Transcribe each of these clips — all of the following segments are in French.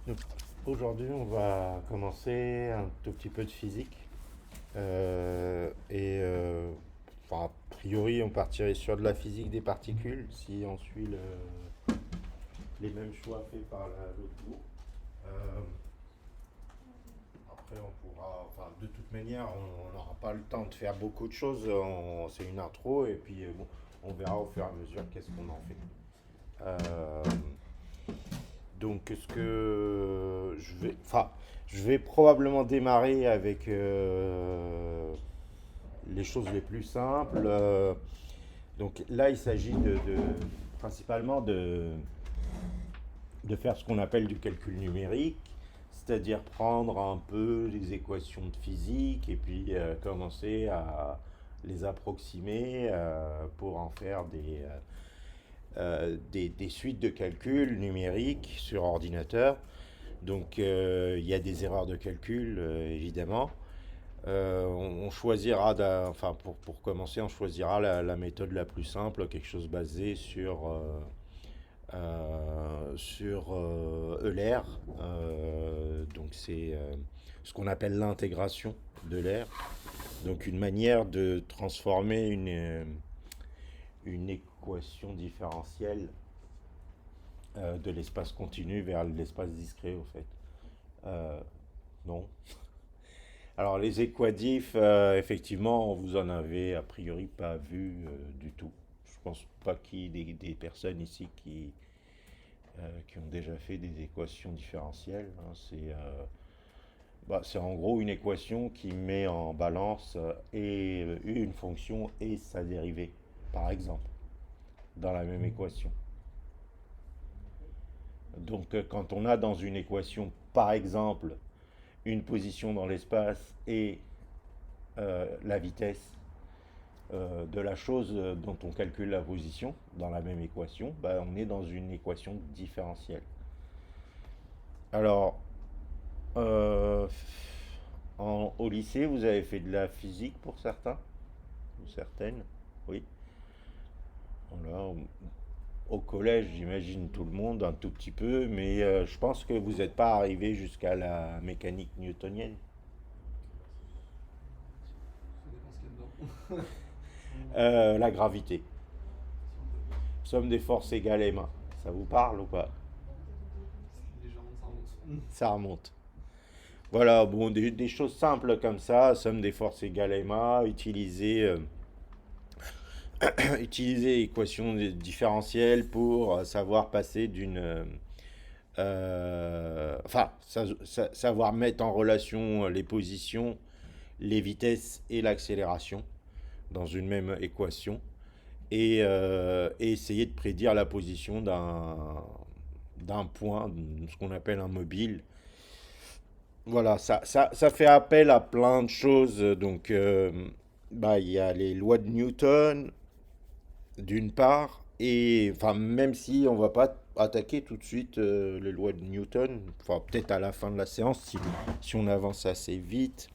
Donc, aujourd'hui, on va commencer un tout petit peu de physique. Enfin, a priori, on partirait sur de la physique des particules si on suit les mêmes choix faits par l'autre cours. Euh, Après, on pourra, enfin, de toute manière, on n'aura pas le temps de faire beaucoup de choses. C'est une intro et puis bon, on verra au fur et à mesure qu'est-ce qu'on en fait. Euh, Donc, ce que je vais probablement démarrer avec les choses les plus simples. Donc là, il s'agit principalement de faire ce qu'on appelle du calcul numérique, c'est-à-dire prendre un peu les équations de physique et puis commencer à les approximer pour en faire des suites de calculs numériques sur ordinateur. Donc il y a des erreurs de calcul, évidemment. On choisira, pour commencer, on choisira la méthode la plus simple, quelque chose basé sur Euler. Donc c'est ce qu'on appelle l'intégration d'Euler. Donc une manière de transformer une équation différentielle de l'espace continu vers l'espace discret, au fait. Euh, non. Alors les équadifs, effectivement, vous en avez a priori pas vu du tout. Je pense pas qu'il y ait des personnes ici qui ont déjà fait des équations différentielles, hein. C'est en gros une équation qui met en balance une fonction et sa dérivée, par exemple, dans la même équation. Donc quand on a dans une équation, par exemple, une position dans l'espace et la vitesse de la chose dont on calcule la position dans la même équation, bah, on est dans une équation différentielle. Alors, euh, au lycée, vous avez fait de la physique pour certains ou certaines? Oui. Voilà. Au collège, j'imagine tout le monde un tout petit peu, mais je pense que vous n'êtes pas arrivé jusqu'à la mécanique newtonienne. Ça dépend ce qu'il y a dedans. La gravité. Somme des forces égale m. Ça vous parle ou pas? Légèrement, ça remonte. Ça remonte. Voilà, bon, des choses simples comme ça, somme des forces égale ma, utiliser équation différentielle pour savoir passer savoir mettre en relation les positions, les vitesses et l'accélération dans une même équation et essayer de prédire la position d'un point, ce qu'on appelle un mobile. Voilà, ça fait appel à plein de choses. Donc, bah, il y a les lois de Newton, d'une part, et enfin, même si on va pas attaquer tout de suite les lois de Newton, enfin, peut-être à la fin de la séance, si on avance assez vite.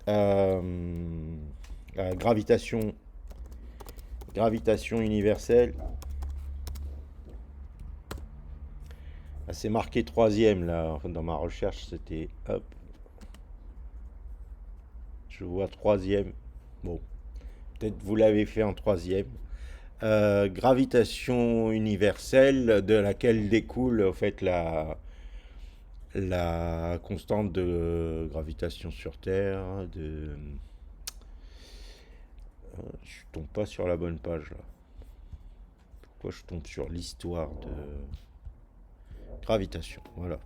Euh, gravitation, gravitation universelle. Ah, c'est marqué troisième là, enfin, dans ma recherche, c'était hop, je vois troisième. Bon, peut-être vous l'avez fait en troisième. Gravitation universelle de laquelle découle en fait la constante de gravitation sur Terre. Je tombe pas sur la bonne page là. Pourquoi je tombe sur l'histoire de gravitation? Voilà.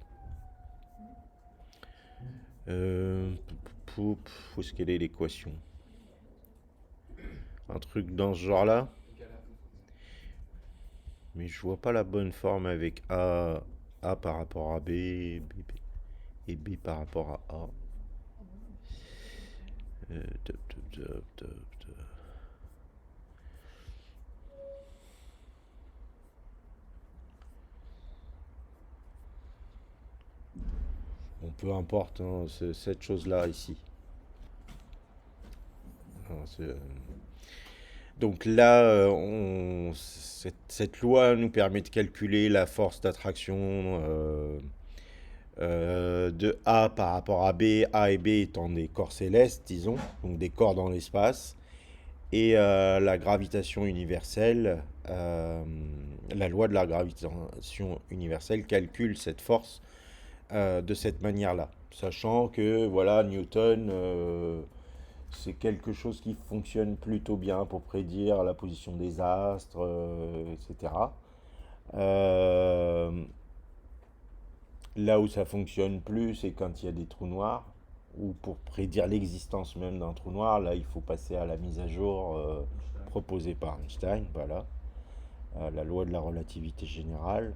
Où est-ce qu'elle est l'équation? Un truc dans ce genre-là. Mais je vois pas la bonne forme avec A par rapport à et B par rapport à A. Top, top, top, top, top. Bon, peu importe, hein, c'est cette chose-là ici. Alors, donc là, cette loi nous permet de calculer la force d'attraction de A par rapport à B, A et B étant des corps célestes, disons, donc des corps dans l'espace, et la gravitation universelle, la loi de la gravitation universelle calcule cette force de cette manière-là, sachant que voilà, Newton, c'est quelque chose qui fonctionne plutôt bien pour prédire la position des astres, etc. Euh, Là où ça fonctionne plus, c'est quand il y a des trous noirs, ou pour prédire l'existence même d'un trou noir, là il faut passer à la mise à jour proposée par Einstein, voilà, la loi de la relativité générale.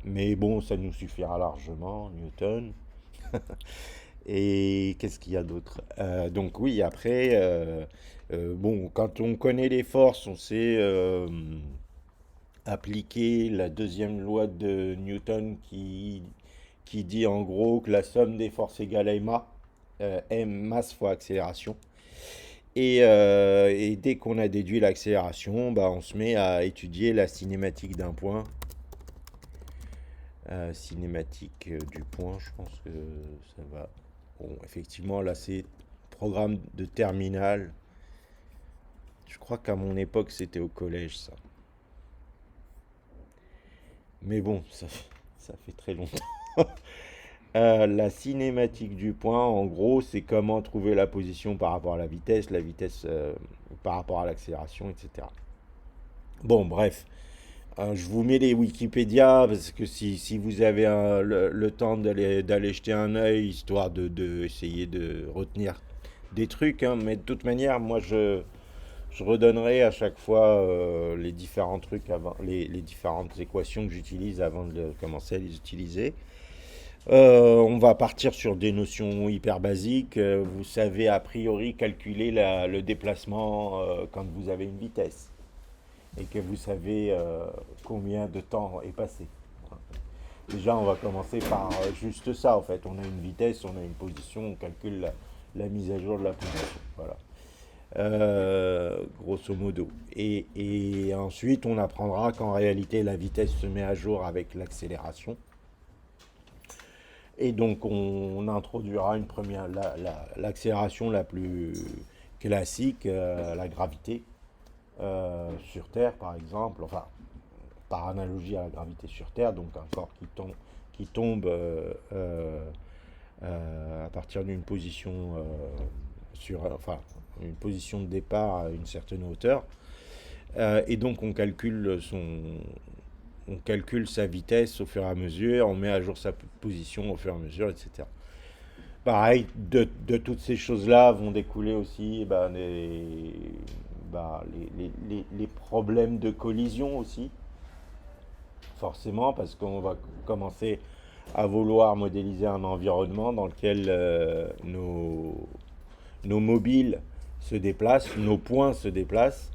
Mais bon, ça nous suffira largement, Newton. Et qu'est-ce qu'il y a d'autre? Donc oui, après, bon, quand on connaît les forces, on sait appliquer la deuxième loi de Newton qui dit en gros que la somme des forces égale à ma, m masse fois accélération. Et dès qu'on a déduit l'accélération, bah, on se met à étudier la cinématique d'un point. Cinématique du point, je pense que ça va. Bon, effectivement, là, c'est programme de terminale. Je crois qu'à mon époque, c'était au collège, ça. Mais bon, ça fait très longtemps. La cinématique du point, en gros, c'est comment trouver la position par rapport à la vitesse par rapport à l'accélération, etc. Bon, bref, je vous mets les Wikipédia parce que si vous avez le temps d'aller jeter un œil, histoire essayer de retenir des trucs, hein, mais de toute manière, moi je redonnerai à chaque fois les différents trucs avant, les différentes équations que j'utilise avant de commencer à les utiliser. On va partir sur des notions hyper basiques. Vous savez a priori calculer le déplacement quand vous avez une vitesse et que vous savez combien de temps est passé. Déjà, on va commencer par juste ça en fait. On a une vitesse, on a une position, on calcule la mise à jour de la position. Voilà. Grosso modo. Et ensuite, on apprendra qu'en réalité, la vitesse se met à jour avec l'accélération. Et donc, on introduira une première, l'accélération la plus classique, la gravité, sur Terre, par exemple, enfin, par analogie à la gravité sur Terre, donc un corps qui tombe à partir d'une position enfin, une position de départ à une certaine hauteur. Et donc on calcule sa vitesse au fur et à mesure, on met à jour sa position au fur et à mesure, etc. Pareil, de toutes ces choses-là vont découler aussi les problèmes de collision aussi, forcément, parce qu'on va commencer à vouloir modéliser un environnement dans lequel nos mobiles se déplacent, nos points se déplacent,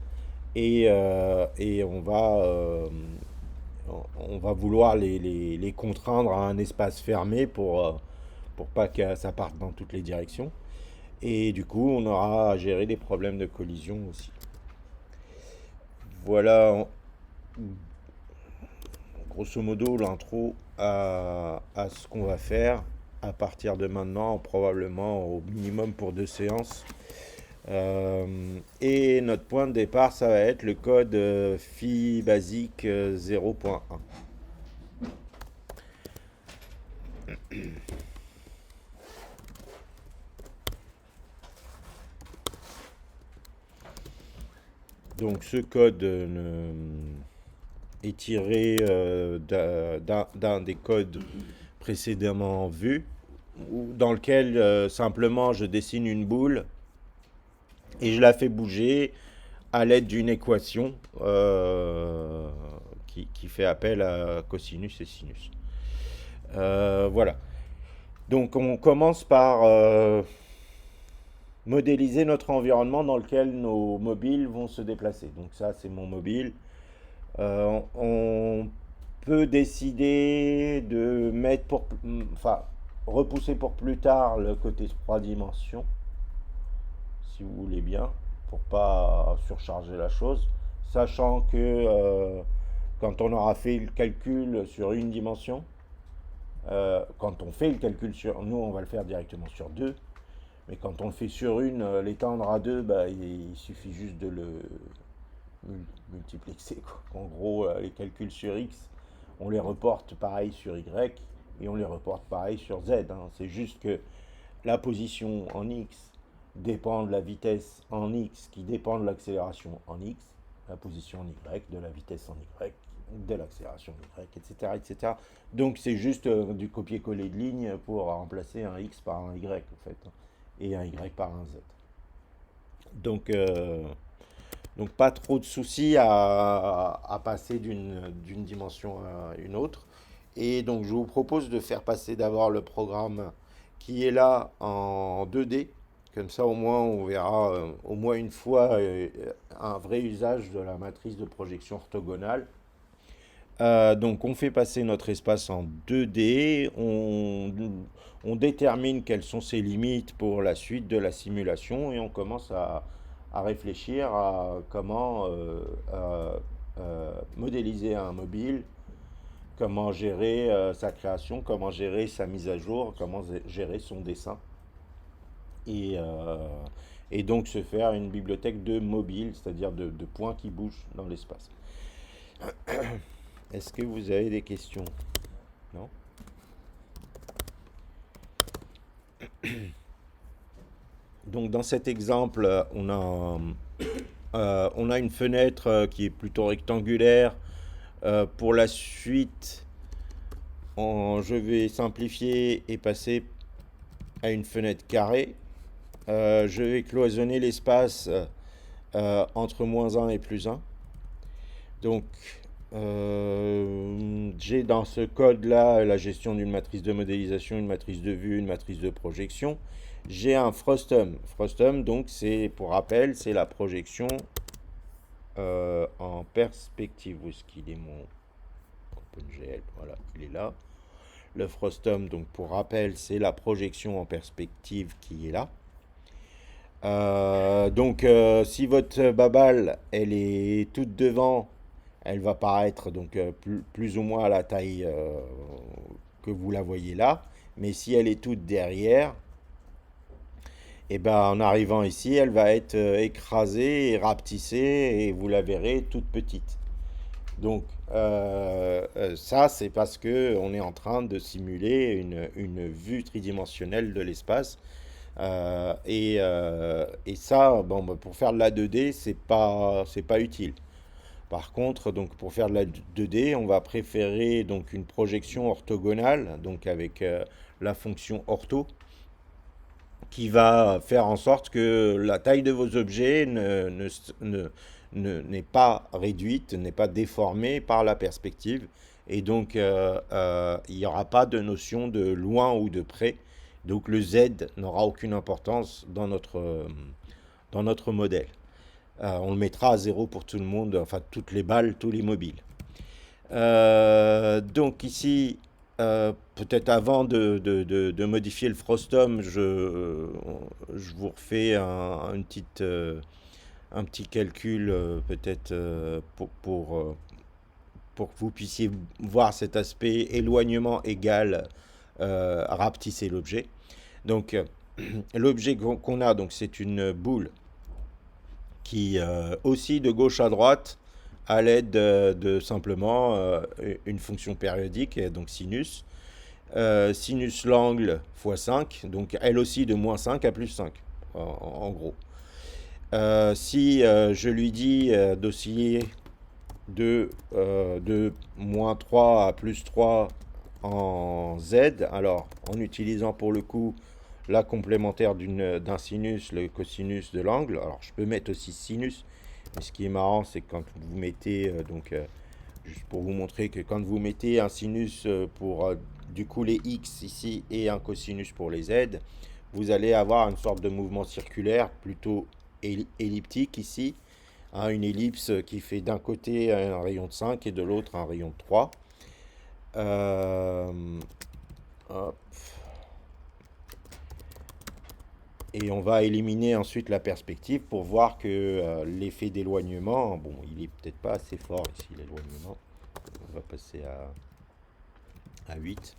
et on va vouloir les contraindre à un espace fermé pour pas que ça parte dans toutes les directions. Et du coup, on aura à gérer des problèmes de collision aussi. Voilà, grosso modo, l'intro à ce qu'on va faire à partir de maintenant, probablement au minimum pour 2 séances. Et notre point de départ, ça va être le code phi basique 0.1. Donc ce code est tiré d'un des codes précédemment vus, dans lequel simplement je dessine une boule et je la fais bouger à l'aide d'une équation qui fait appel à cosinus et sinus. Voilà. Donc on commence par modéliser notre environnement dans lequel nos mobiles vont se déplacer. Donc ça, c'est mon mobile. On peut décider de enfin, repousser pour plus tard le côté 3 dimensions, si vous voulez bien, pour pas surcharger la chose, sachant que quand on aura fait le calcul sur une dimension, Quand on fait le calcul sur... Nous, on va le faire directement sur 2. Mais quand on le fait sur une, l'étendre à 2, bah, il suffit juste de le multiplexer, quoi. En gros, les calculs sur X, on les reporte pareil sur Y et on les reporte pareil sur Z, hein. C'est juste que la position en X dépend de la vitesse en X qui dépend de l'accélération en X, la position en Y de la vitesse en Y, de l'accélération en Y, etc., etc. Donc c'est juste du copier-coller de ligne pour remplacer un X par un Y, en fait, hein, et un Y par un Z. Donc, euh, donc pas trop de soucis à passer d'une dimension à une autre. Et donc je vous propose de faire passer d'abord le programme qui est là en 2D. Comme ça au moins on verra au moins une fois un vrai usage de la matrice de projection orthogonale. Donc on fait passer notre espace en 2D, on détermine quelles sont ses limites pour la suite de la simulation et on commence à réfléchir à comment modéliser un mobile, comment gérer sa création, comment gérer sa mise à jour, comment gérer son dessin. Et, euh, et donc se faire une bibliothèque de mobiles, c'est-à-dire de points qui bougent dans l'espace. Est-ce que vous avez des questions? Non? Donc dans cet exemple, on a une fenêtre qui est plutôt rectangulaire. Pour la suite, je vais simplifier et passer à une fenêtre carrée. Je vais cloisonner l'espace entre -1 et +1. Donc, j'ai dans ce code-là la gestion d'une matrice de modélisation, une matrice de vue, une matrice de projection. J'ai un frustum. Frustum, donc, c'est, pour rappel, c'est la projection en perspective. Où est-ce qu'il est mon OpenGL? Voilà, il est là. Le frustum, donc, pour rappel, c'est la projection en perspective qui est là. Si votre babale, elle est toute devant, elle va paraître donc plus ou moins à la taille que vous la voyez là. Mais si elle est toute derrière, et ben en arrivant ici, elle va être écrasée et rapetissée et vous la verrez toute petite. Donc ça, c'est parce que on est en train de simuler une vue tridimensionnelle de l'espace. Et ça, bon, bah, pour faire de la 2D, c'est pas utile. Par contre, donc pour faire de la 2D, on va préférer donc une projection orthogonale, donc avec la fonction ortho, qui va faire en sorte que la taille de vos objets n'est pas réduite, n'est pas déformée par la perspective. Et donc, il n'y aura pas de notion de loin ou de près. Donc, le Z n'aura aucune importance dans notre modèle. On le mettra à 0 pour tout le monde, enfin toutes les balles, tous les mobiles. Donc ici, peut-être avant de modifier le frostum, je vous refais un petit calcul peut-être pour que vous puissiez voir cet aspect éloignement égal rapetisser l'objet. Donc l'objet qu'on a, donc c'est une boule qui oscille de gauche à droite à l'aide de simplement une fonction périodique, donc sinus. Sinus l'angle fois 5, donc elle aussi de -5 à +5, en gros. Si je lui dis d'osciller de -3 à +3 en Z, alors en utilisant pour le coup la complémentaire d'un sinus, le cosinus de l'angle. Alors je peux mettre aussi sinus, mais ce qui est marrant, c'est que quand vous mettez, juste pour vous montrer que quand vous mettez un sinus pour du coup les X ici et un cosinus pour les Z, vous allez avoir une sorte de mouvement circulaire plutôt elliptique ici, hein, une ellipse qui fait d'un côté un rayon de 5 et de l'autre un rayon de 3. Euh, hop. Et on va éliminer ensuite la perspective pour voir que l'effet d'éloignement, bon, il est peut-être pas assez fort ici, l'éloignement. On va passer à à 8.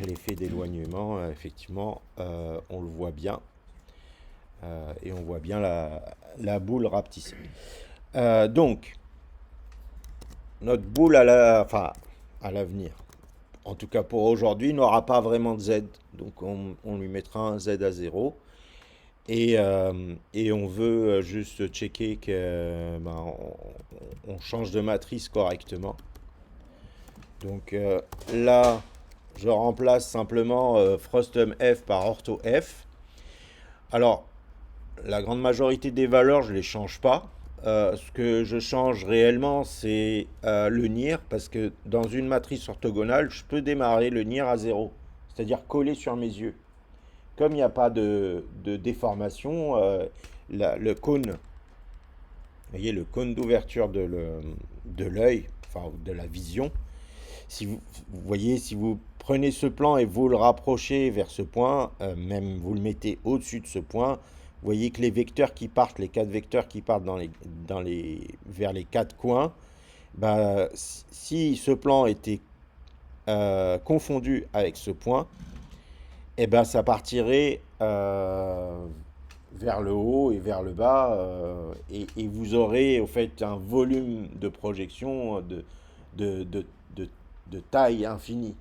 L'effet d'éloignement, effectivement, on le voit bien. Et on voit bien la boule rapetisser. Donc, notre boule enfin, à l'avenir, en tout cas pour aujourd'hui, n'aura pas vraiment de Z. Donc on lui mettra un Z à 0. Et on veut juste checker que ben, on change de matrice correctement. Donc là, je remplace simplement Frustum F par Ortho F. Alors, la grande majorité des valeurs, je ne les change pas. Ce que je change réellement, c'est le NIR, parce que dans une matrice orthogonale, je peux démarrer le NIR à 0, c'est-à-dire coller sur mes yeux. Comme il n'y a pas de déformation, le cône, vous voyez, le cône d'ouverture de l'œil, enfin de la vision, si vous voyez, si vous prenez ce plan et vous le rapprochez vers ce point, même vous le mettez au-dessus de ce point, vous voyez que les vecteurs qui partent, les quatre vecteurs qui partent vers les quatre coins, bah, si ce plan était confondu avec ce point, eh ben, ça partirait vers le haut et vers le bas, et vous aurez au fait un volume de projection de, de, de, de taille infinie.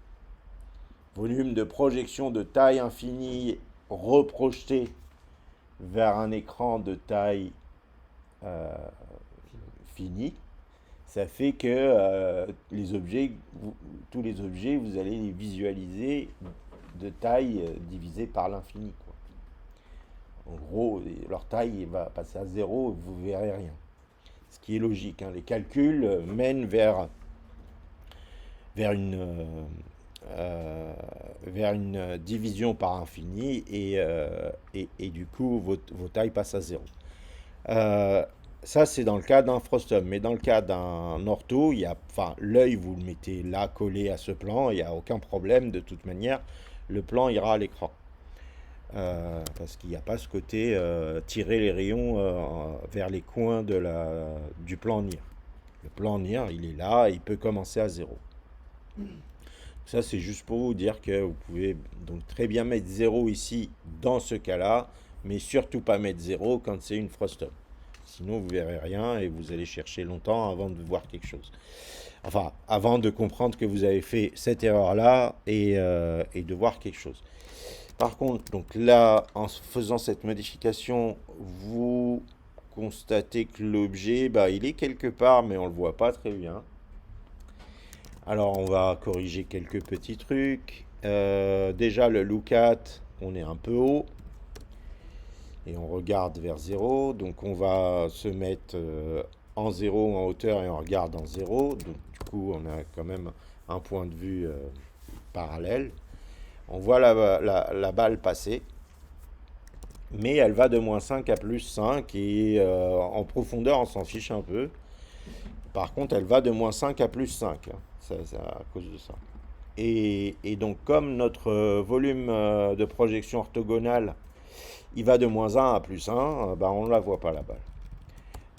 Volume de projection de taille infinie reprojeté vers un écran de taille euh, finie. Ça fait que tous les objets, vous allez les visualiser de taille divisée par l'infini. En gros, leur taille va passer à 0 et vous ne verrez rien. Ce qui est logique, hein. Les calculs mènent vers une, vers une division par infini et du coup, vos tailles passent à 0. Ça, c'est dans le cas d'un Frustum. Mais dans le cas d'un ortho, enfin, l'œil, vous le mettez là, collé à ce plan, il n'y a aucun problème. De toute manière, le plan ira à l'écran. Parce qu'il n'y a pas ce côté tirer les rayons vers les coins du plan NIR. Le plan NIR, il est là, il peut commencer à 0. Ça, c'est juste pour vous dire que vous pouvez donc très bien mettre 0 ici, dans ce cas-là, mais surtout pas mettre 0 quand c'est une Frustum. Sinon, vous verrez rien et vous allez chercher longtemps avant de voir quelque chose. Enfin, avant de comprendre que vous avez fait cette erreur-là et de voir quelque chose. Par contre, donc là, en faisant cette modification, vous constatez que l'objet, bah, il est quelque part, mais on ne le voit pas très bien. Alors, on va corriger quelques petits trucs. Déjà, le lookat, on est un peu haut. Et on regarde vers 0. Donc, on va se mettre en 0 en hauteur et on regarde en 0. Donc, du coup, on a quand même un point de vue parallèle. On voit la balle passer, mais elle va de moins 5 à plus 5 et en profondeur on s'en fiche un peu. Par contre elle va de moins 5 à plus 5, hein. C'est à cause de ça. Et donc comme notre volume de projection orthogonale il va de moins 1 à plus 1, bah, on ne la voit pas la balle.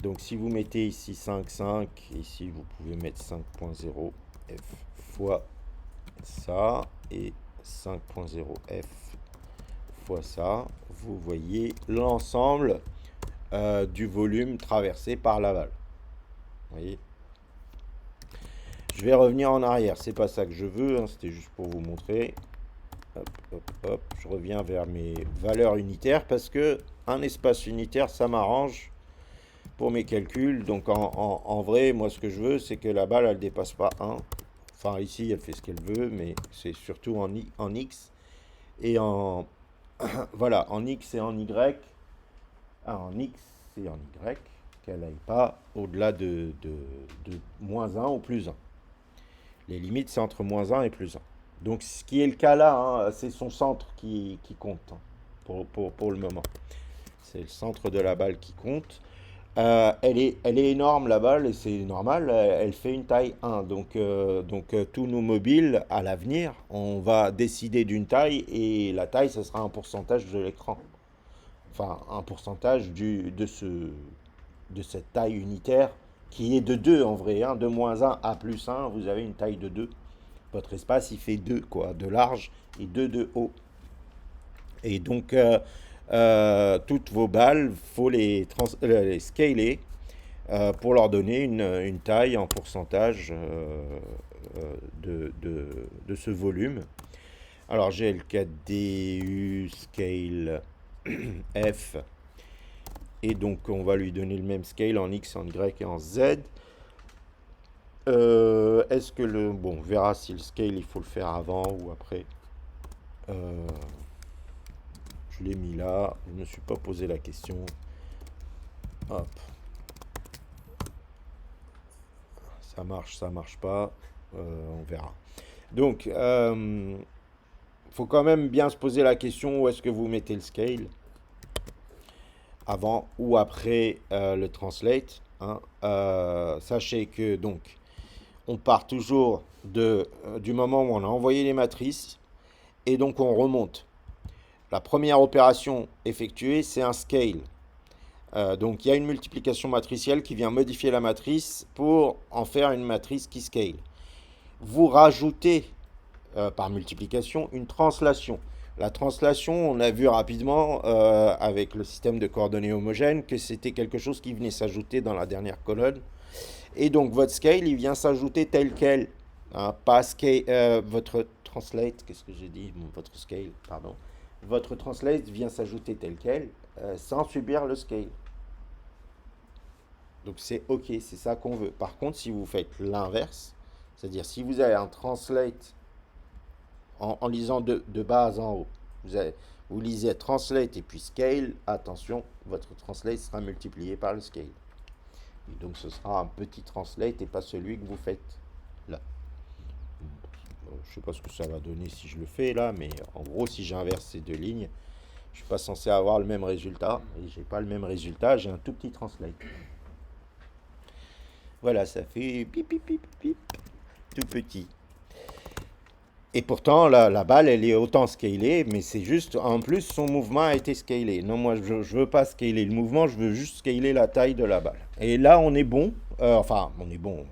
Donc si vous mettez ici 5, 5, ici vous pouvez mettre 5.0 f fois ça et 5.0 f fois ça, vous voyez l'ensemble du volume traversé par la balle. Vous voyez. Je vais revenir en arrière, c'est pas ça que je veux, hein, c'était juste pour vous montrer. Hop, hop, hop, je reviens vers mes valeurs unitaires parce que un espace unitaire, ça m'arrange pour mes calculs. Donc en vrai, moi ce que je veux, c'est que la balle, elle dépasse pas 1. Enfin ici, elle fait ce qu'elle veut, mais c'est surtout en X et voilà, en X et en Y. En X et en Y, qu'elle n'aille pas au-delà de moins 1 ou plus 1. Les limites, c'est entre moins 1 et plus 1. Donc, ce qui est le cas là, hein, c'est son centre qui compte, hein, pour le moment. C'est le centre de la balle qui compte. Elle est énorme la balle et c'est normal, elle fait une taille 1. Donc, tous nos mobiles à l'avenir, on va décider d'une taille et la taille, ce sera un pourcentage de l'écran. Enfin, un pourcentage de cette taille unitaire qui est de 2 en vrai, hein, de moins 1 à plus 1, vous avez une taille de 2. Votre espace, il fait 2 quoi, de large et 2 de haut. Et donc, toutes vos balles, faut les scaler pour leur donner une taille en pourcentage de ce volume. Alors, j'ai le 4DU scale F. Et donc, on va lui donner le même scale en X, en Y et en Z. Est-ce que le... Bon, on verra si le scale, il faut le faire avant ou après. Euh, je l'ai mis là. Je ne me suis pas posé la question. Hop. Ça marche pas. On verra. Donc, faut quand même bien se poser la question où est-ce que vous mettez le scale, avant ou après le translate, hein. Sachez que donc on part toujours du moment où on a envoyé les matrices et donc on remonte. La première opération effectuée, c'est un scale. Donc il y a une multiplication matricielle qui vient modifier la matrice pour en faire une matrice qui scale. Vous rajoutez par multiplication une translation. La translation, on a vu rapidement avec le système de coordonnées homogènes que c'était quelque chose qui venait s'ajouter dans la dernière colonne. Et donc votre scale, il vient s'ajouter tel quel. Hein, pas scale, votre translate, qu'est-ce que j'ai dit? Votre scale, pardon. Votre translate vient s'ajouter tel quel sans subir le scale. Donc c'est OK, c'est ça qu'on veut. Par contre, si vous faites l'inverse, c'est-à-dire si vous avez un translate en lisant de bas en haut, vous lisez translate et puis scale, attention, votre translate sera multiplié par le scale. Et donc ce sera un petit translate et pas celui que vous faites là. Je ne sais pas ce que ça va donner si je le fais là, mais en gros, si j'inverse ces deux lignes, je ne suis pas censé avoir le même résultat. Et j'ai pas le même résultat, j'ai un tout petit translate. Voilà, ça fait pip, pip, pip, pip, tout petit. Et pourtant, la balle, elle est autant scalée, mais c'est juste, en plus, son mouvement a été scalé. Non, moi, je ne veux pas scaler le mouvement, je veux juste scaler la taille de la balle. Et là, on est bon. Enfin, on est bon.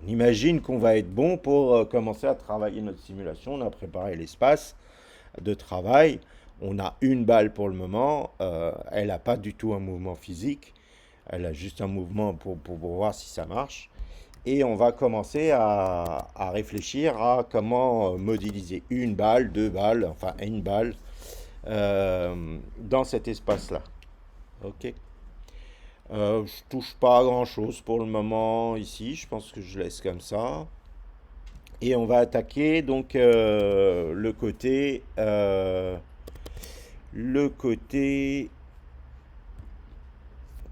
On imagine qu'on va être bon pour commencer à travailler notre simulation. On a préparé l'espace de travail. On a une balle pour le moment. Elle n'a pas du tout un mouvement physique. Elle a juste un mouvement pour voir si ça marche. Et on va commencer à réfléchir à comment modéliser une balle, deux balles, enfin une balle dans cet espace-là. Ok. Je touche pas à grand-chose pour le moment ici. Je pense que je laisse comme ça. Et on va attaquer donc le côté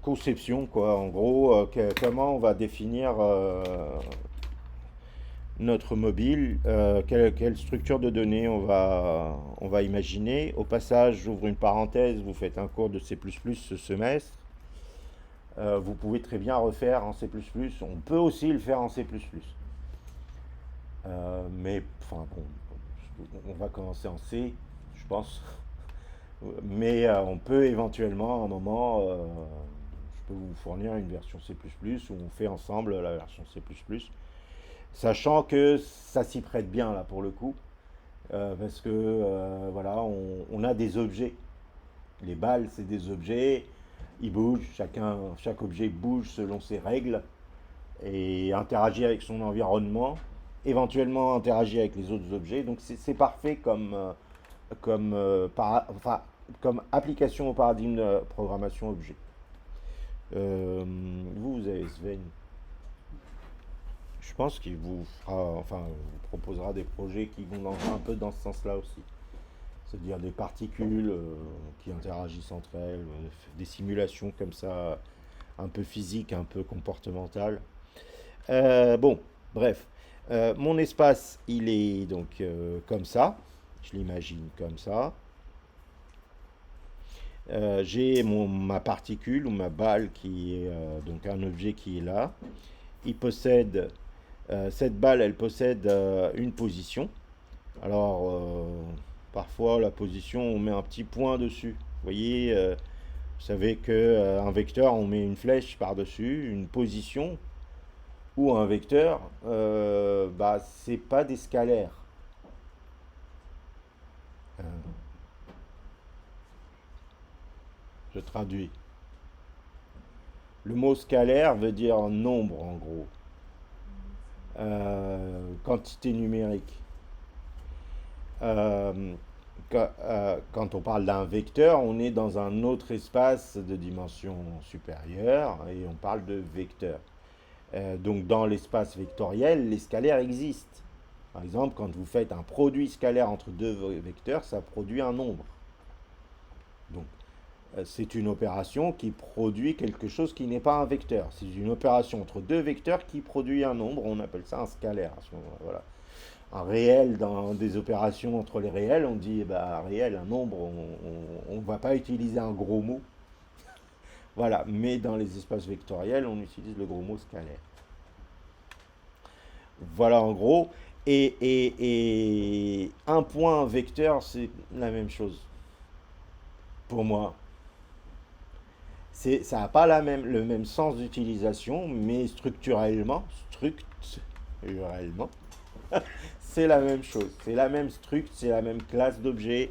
conception, quoi. En gros, comment on va définir notre mobile, quelle structure de données on va imaginer. Au passage, j'ouvre une parenthèse, vous faites un cours de C++ ce semestre. Vous pouvez très bien refaire en C++. On peut aussi le faire en C++. Mais, enfin, bon, on va commencer en C, je pense. Mais on peut éventuellement, à un moment, je peux vous fournir une version C++ où on fait ensemble la version C++. Sachant que ça s'y prête bien là pour le coup, parce que voilà, on a des objets. Les balles, c'est des objets, ils bougent, chaque objet bouge selon ses règles et interagit avec son environnement, éventuellement interagit avec les autres objets. Donc c'est parfait enfin, comme application au paradigme de programmation objet. Vous avez Sven. Je pense qu'il vous proposera des projets qui vont un peu dans ce sens-là aussi. C'est-à-dire des particules qui interagissent entre elles, des simulations comme ça, un peu physiques, un peu comportementales. Bon, bref. Mon espace, il est donc comme ça. Je l'imagine comme ça. J'ai ma particule ou ma balle qui est donc un objet qui est là. Cette balle, elle possède une position. Alors, parfois, la position, on met un petit point dessus. Vous voyez, vous savez qu'un vecteur, on met une flèche par-dessus, une position. ou un vecteur, bah, c'est pas des scalaires. Euh, je traduis. Le mot scalaire veut dire nombre en gros, quantité numérique. Euh, quand on parle d'un vecteur, on est dans un autre espace de dimension supérieure et on parle de vecteur. Donc dans l'espace vectoriel, les scalaires existent. Par exemple, quand vous faites un produit scalaire entre deux vecteurs, ça produit un nombre. Donc c'est une opération qui produit quelque chose qui n'est pas un vecteur. C'est une opération entre deux vecteurs qui produit un nombre. On appelle ça un scalaire à ce moment-là. Voilà. Un réel dans des opérations entre les réels, on dit bah, un réel, un nombre, on ne va pas utiliser un gros mot. Voilà, mais dans les espaces vectoriels, on utilise le gros mot scalaire. Voilà en gros. Et un point vecteur, c'est la même chose pour moi. Ça n'a pas le même sens d'utilisation, mais structurellement, c'est la même chose. C'est la même struct, c'est la même classe d'objets,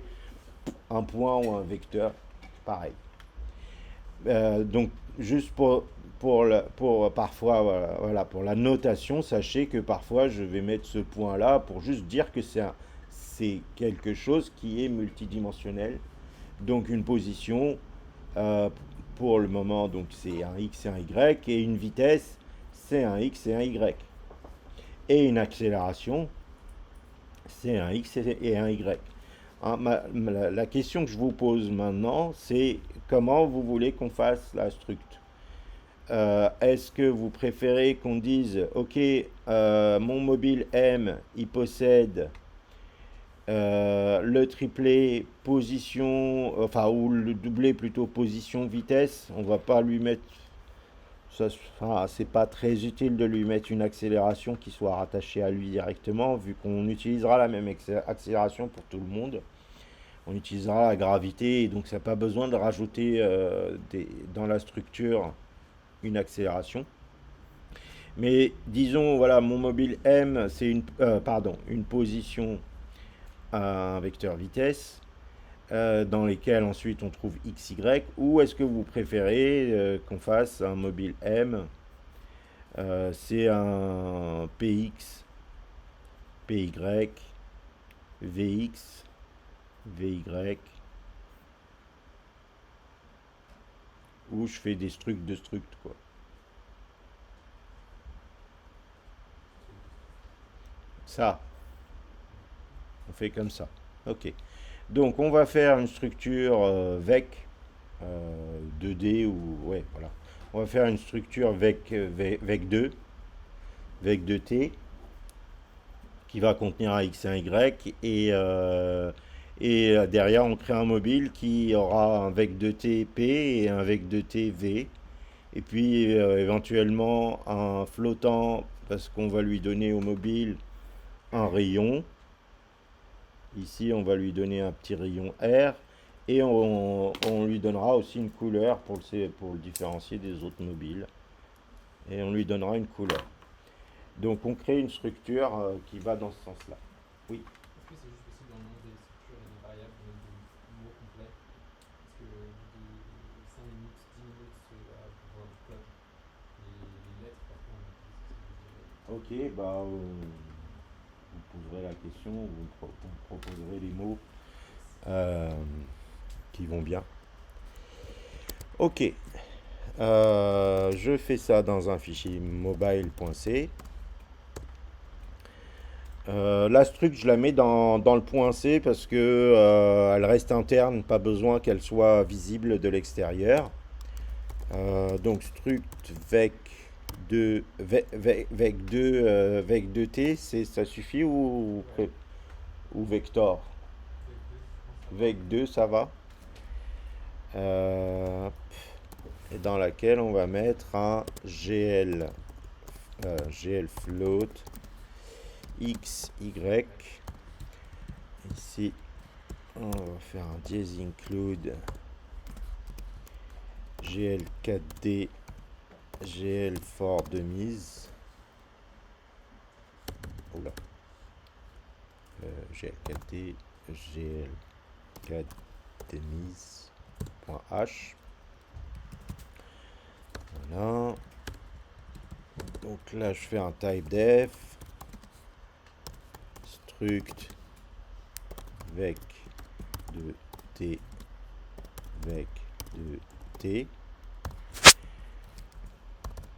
un point ou un vecteur, pareil. Donc, juste pour parfois, voilà, pour la notation, sachez que parfois je vais mettre ce point-là pour juste dire que c'est quelque chose qui est multidimensionnel. Donc, une position, euh, pour le moment, donc c'est un x et un y, et une vitesse, c'est un x et un y. Et une accélération, c'est un x et un y. Hein, la question que je vous pose maintenant, c'est comment vous voulez qu'on fasse la structure. Est-ce que vous préférez qu'on dise, ok, mon mobile M, il possède le triplet position, enfin, ou le doublé plutôt position vitesse, on va pas lui mettre, ça, enfin, c'est pas très utile de lui mettre une accélération qui soit rattachée à lui directement, vu qu'on utilisera la même accélération pour tout le monde. On utilisera la gravité, et donc ça n'a pas besoin de rajouter dans la structure une accélération. Mais disons, voilà, mon mobile M, c'est une position à un vecteur vitesse, dans lesquels ensuite on trouve x, y, ou est-ce que vous préférez qu'on fasse un mobile M, c'est un px, py, vx, vy, ou je fais des structs de structs, quoi. Ça, on fait comme ça. Ok. Donc on va faire une structure VEC 2D ou ouais voilà. On va faire une structure VEC 2, VEC 2T qui va contenir un X et un Y et derrière on crée un mobile qui aura un VEC 2T P et un VEC 2T V et puis éventuellement un flottant parce qu'on va lui donner au mobile un rayon. Ici, on va lui donner un petit rayon R et on lui donnera aussi une couleur pour le différencier des autres mobiles. Et on lui donnera une couleur. Donc on crée une structure qui va dans ce sens-là. Oui. Est-ce que c'est juste possible dans le nom des structures et des variables de mettre des mots complets? Parce que de 5 minutes, 10 minutes à pouvoir du code, les lettres, parfois on utilise ce que ça veut dire. Ok, bah vous poserez la question, vous proposerez les mots euh, qui vont bien. Ok, je fais ça dans un fichier mobile.c. La struct, je la mets dans le point C parce que elle reste interne, pas besoin qu'elle soit visible de l'extérieur. Donc struct vec 2t, ça suffit Ouais, ou vector? avec 2, je pense que ça va. Vec 2, ça va. Euh, et dans laquelle on va mettre un GL float x, y. Ici, on va faire un dièse include GL4D, GL for de mise. Oula. GLKT, glkademise.h. Voilà. Donc là, je fais un type def, struct, vec de t, vec de t.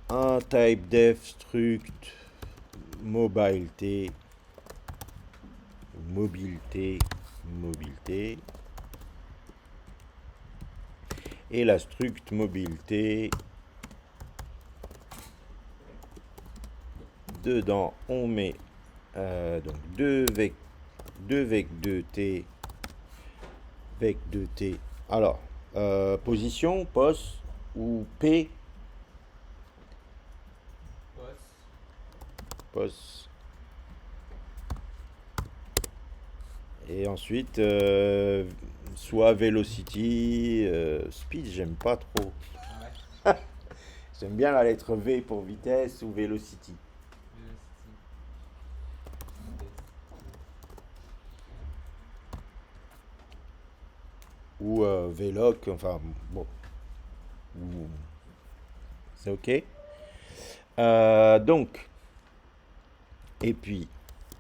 Un type def struct mobilité, mobilité. Et la struct mobilité, dedans on met donc 2 vec de t, vec de t. Alors, position, pos ou p, pos. Et ensuite, soit velocity, speed, j'aime pas trop. Ah ouais. J'aime bien la lettre V pour vitesse ou velocity. Ou veloc, enfin bon, c'est ok. Donc, et puis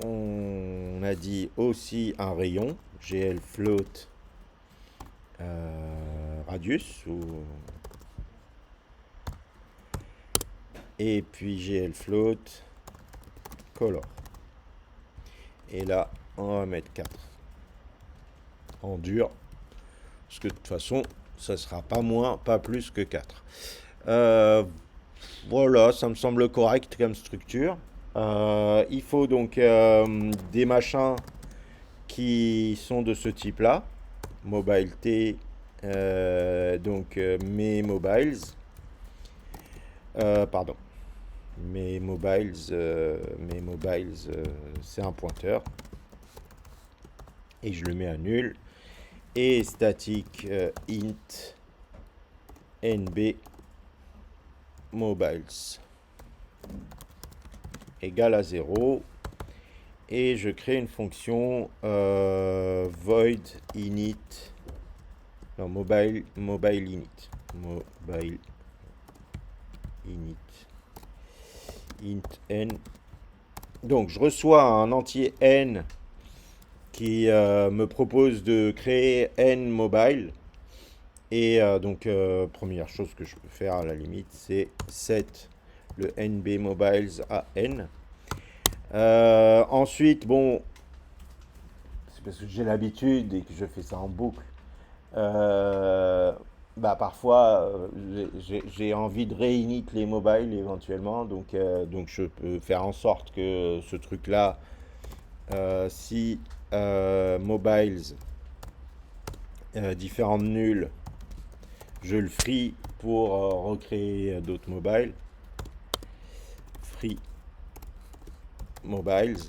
on a dit aussi un rayon, GL float radius, et puis GL float color. Et là, on va mettre 4 en dur, parce que de toute façon, ça sera pas plus que 4. Voilà, ça me semble correct comme structure. Il faut donc des machins qui sont de ce type-là. Mobile T, donc mes mobiles. Pardon. Mes mobiles, c'est un pointeur. Et je le mets à nul. Et static int nb mobiles égale à 0. Et je crée une fonction void init, non, mobile init, int n. Donc je reçois un entier n qui me propose de créer n mobile. Et donc première chose que je peux faire à la limite, c'est set le nb mobiles à n. Ensuite, bon, c'est parce que j'ai l'habitude et que je fais ça en boucle. Parfois, j'ai envie de réinit les mobiles éventuellement, donc je peux faire en sorte que ce truc-là, si mobiles différents de nul, je le free pour recréer d'autres mobiles. Free mobiles.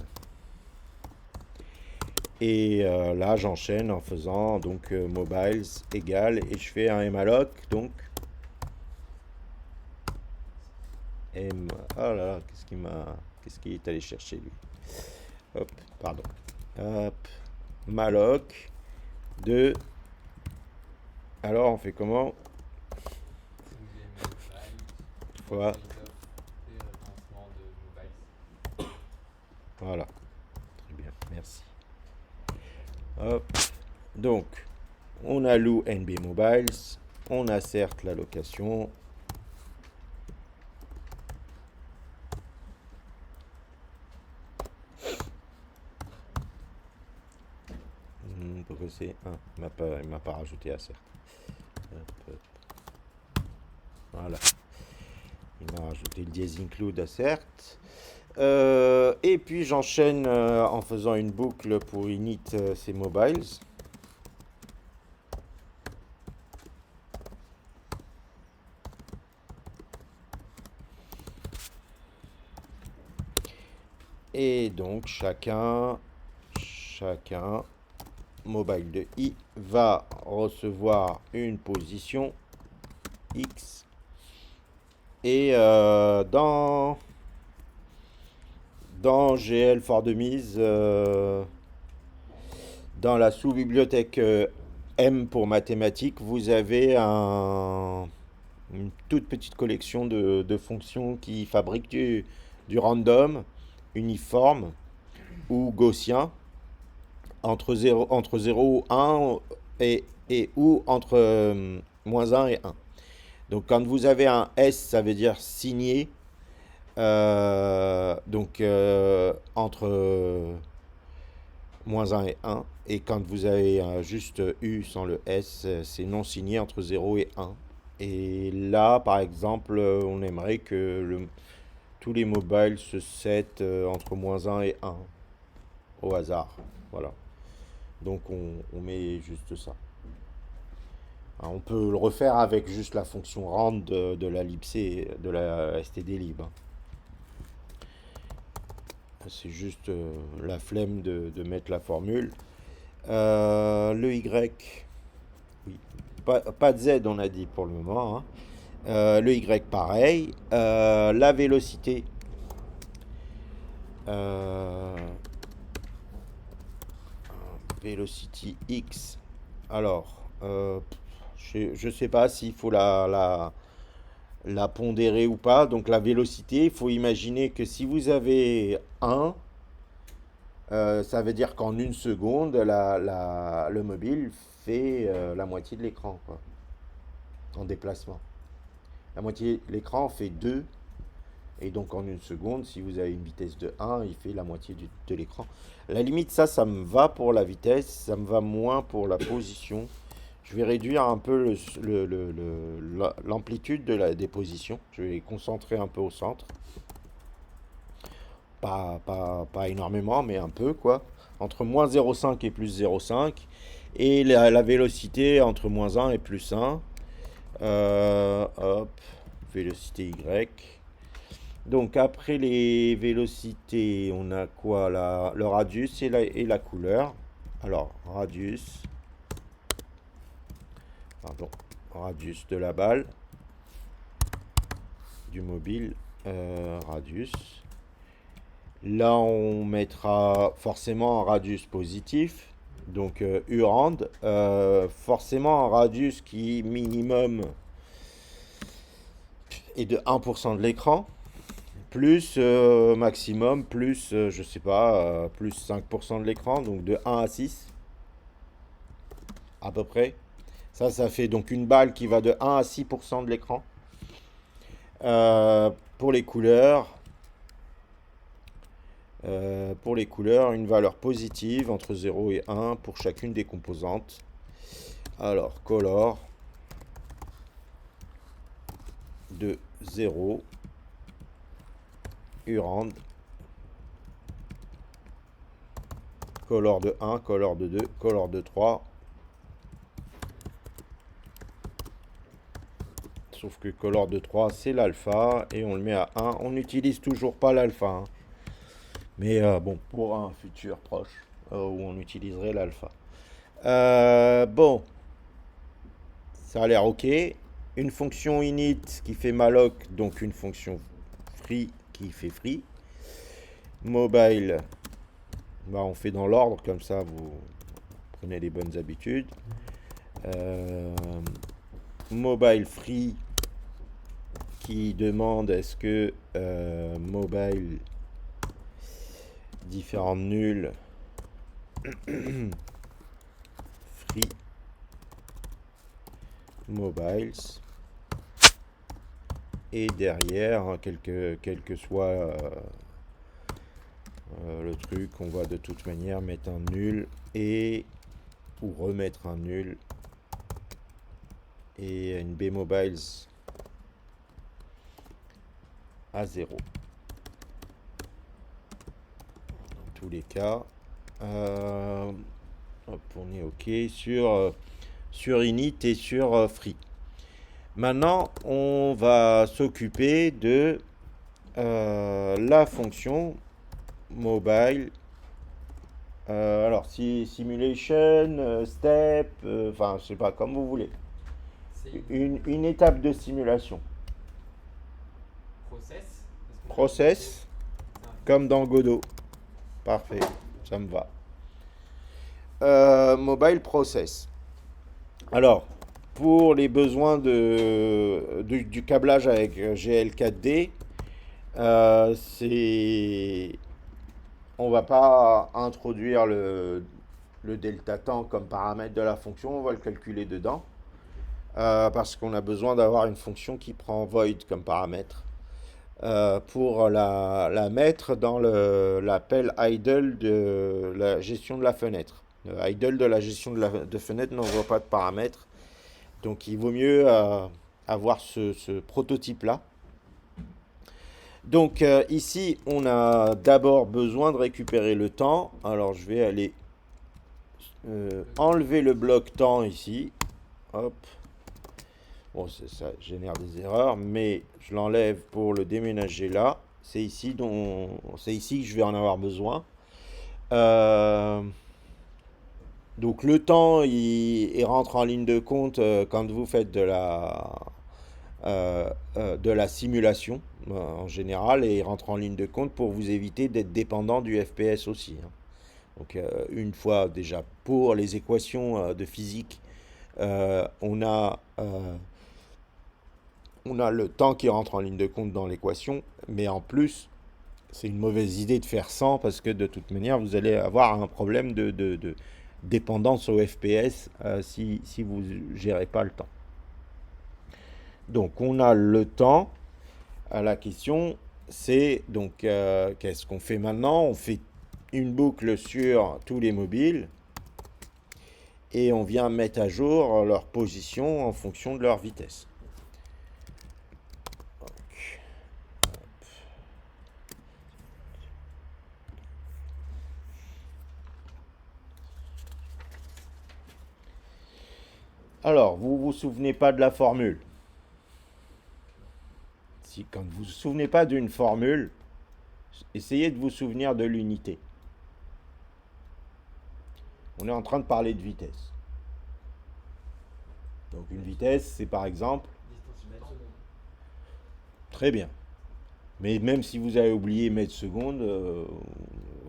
Et là, j'enchaîne en faisant donc mobiles égale et je fais un malloc. Donc m. Oh là là, qu'est-ce qu'il est allé chercher lui? Hop, pardon. Hop, malloc de. Alors, on fait comment? Voilà. Voilà. Très bien, merci. Hop. Donc, on alloue NB Mobiles, on assert l'allocation. Pourquoi c'est 1? Il m'a pas rajouté assert. Hop, hop. Voilà. Il m'a rajouté le dièse include assert. Et puis j'enchaîne en faisant une boucle pour init ces mobiles. Et donc chacun mobile de i va recevoir une position x. Et Dans GL Fort de Mise, dans la sous-bibliothèque M pour mathématiques, vous avez une toute petite collection de fonctions qui fabriquent du random, uniforme ou gaussien, entre 0 ou 1 et ou entre moins un et un. Donc quand vous avez un S, ça veut dire signé, entre moins un et un. Et quand vous avez juste U sans le S, c'est non signé entre 0 et un. Et là, par exemple, on aimerait que tous les mobiles se settent entre moins un et un au hasard. Voilà. Donc on met juste ça. Alors, on peut le refaire avec juste la fonction rand de la libc, de la stdlib. C'est juste la flemme de mettre la formule. Le Y, oui. Pas de Z, on a dit pour le moment, hein. Le Y, pareil. La vélocité. Euh, Velocity X. Alors, je sais pas s'il faut la pondérer ou pas. Donc la vélocité, il faut imaginer que si vous avez 1, ça veut dire qu'en une seconde, le mobile fait la moitié de l'écran, quoi, en déplacement. La moitié de l'écran fait 2. Et donc en une seconde, si vous avez une vitesse de 1, il fait la moitié de l'écran. À la limite, ça me va pour la vitesse, ça me va moins pour la position. Je vais réduire un peu l'amplitude des positions. Je vais les concentrer un peu au centre. Pas énormément, mais un peu, quoi. Entre moins 0,5 et plus 0,5. Et la vélocité entre moins 1 et plus 1. Hop, vélocité Y. Donc après les vélocités, on a quoi là? Le radius et la couleur. Alors, radius. Pardon. Radius de la balle. Du mobile. Radius. Là, on mettra forcément un radius positif. Donc, urand. Forcément un radius qui minimum est de 1% de l'écran. Plus maximum, plus, je sais pas, plus 5% de l'écran, donc de 1 à 6, à peu près. Ça fait donc une balle qui va de 1 à 6% de l'écran. Pour les couleurs, une valeur positive entre 0 et 1 pour chacune des composantes. Alors, color de 0, urand, color de 1, color de 2, color de 3. Sauf que color de 3, c'est l'alpha, et on le met à 1. On n'utilise toujours pas l'alpha, hein. Mais bon, pour un futur proche, où on utiliserait l'alpha. Bon, ça a l'air ok. Une fonction init qui fait malloc, donc une fonction free qui fait free. Mobile, bah, on fait dans l'ordre, comme ça vous prenez les bonnes habitudes. Mobile free qui demande est-ce que mobile différent de nul free mobiles, et derrière, hein, quel que soit le truc, on va de toute manière mettre un nul ou remettre un nul et une bmobiles à 0 dans tous les cas. Hop, on est ok sur init et sur free. Maintenant, on va s'occuper de la fonction mobile. Alors, si simulation, step, enfin, je sais pas, comme vous voulez. Une étape de simulation. Process. Process. comme dans Godot. Parfait, ça me va. Mobile process. Alors, pour les besoins du câblage avec GL4D, c'est on va pas introduire le delta temps comme paramètre de la fonction, on va le calculer dedans. Parce qu'on a besoin d'avoir une fonction qui prend void comme paramètre pour la mettre dans l'appel idle de la gestion de la fenêtre. Le idle de la gestion de fenêtre n'envoie pas de paramètres, donc il vaut mieux avoir ce prototype-là. Donc ici, on a d'abord besoin de récupérer le temps. Alors je vais aller enlever le bloc temps ici. Hop. Bon, ça génère des erreurs, mais je l'enlève pour le déménager là. C'est ici que je vais en avoir besoin. Donc le temps, il rentre en ligne de compte quand vous faites de la simulation en général, et il rentre en ligne de compte pour vous éviter d'être dépendant du FPS aussi. Hein. Donc une fois déjà pour les équations de physique, on a le temps qui rentre en ligne de compte dans l'équation, mais en plus, c'est une mauvaise idée de faire 100 parce que de toute manière, vous allez avoir un problème de dépendance au FPS si vous ne gérez pas le temps. Donc, on a le temps. La question, c'est donc qu'est-ce qu'on fait maintenant? On fait une boucle sur tous les mobiles et on vient mettre à jour leur position en fonction de leur vitesse. Alors, vous vous souvenez pas de la formule. Quand vous vous souvenez pas d'une formule, essayez de vous souvenir de l'unité. On est en train de parler de vitesse. Donc une vitesse, c'est par exemple... Très bien. Mais même si vous avez oublié mètres secondes,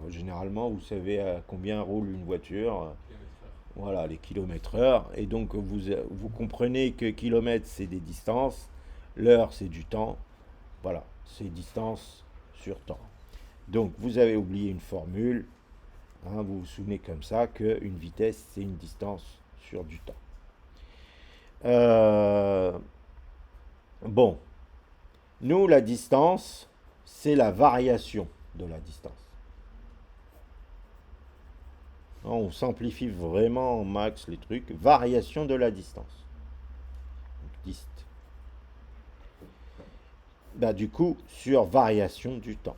généralement, vous savez à combien roule une voiture. Voilà, les kilomètres heure. Et donc, vous comprenez que kilomètres, c'est des distances. L'heure, c'est du temps. Voilà, c'est distance sur temps. Donc, vous avez oublié une formule. Hein, vous vous souvenez comme ça qu'une vitesse, c'est une distance sur du temps. Bon, nous, la distance, c'est la variation de la distance. On simplifie vraiment au max les trucs. Variation de la distance. Donc, dist. Bah, du coup, sur variation du temps.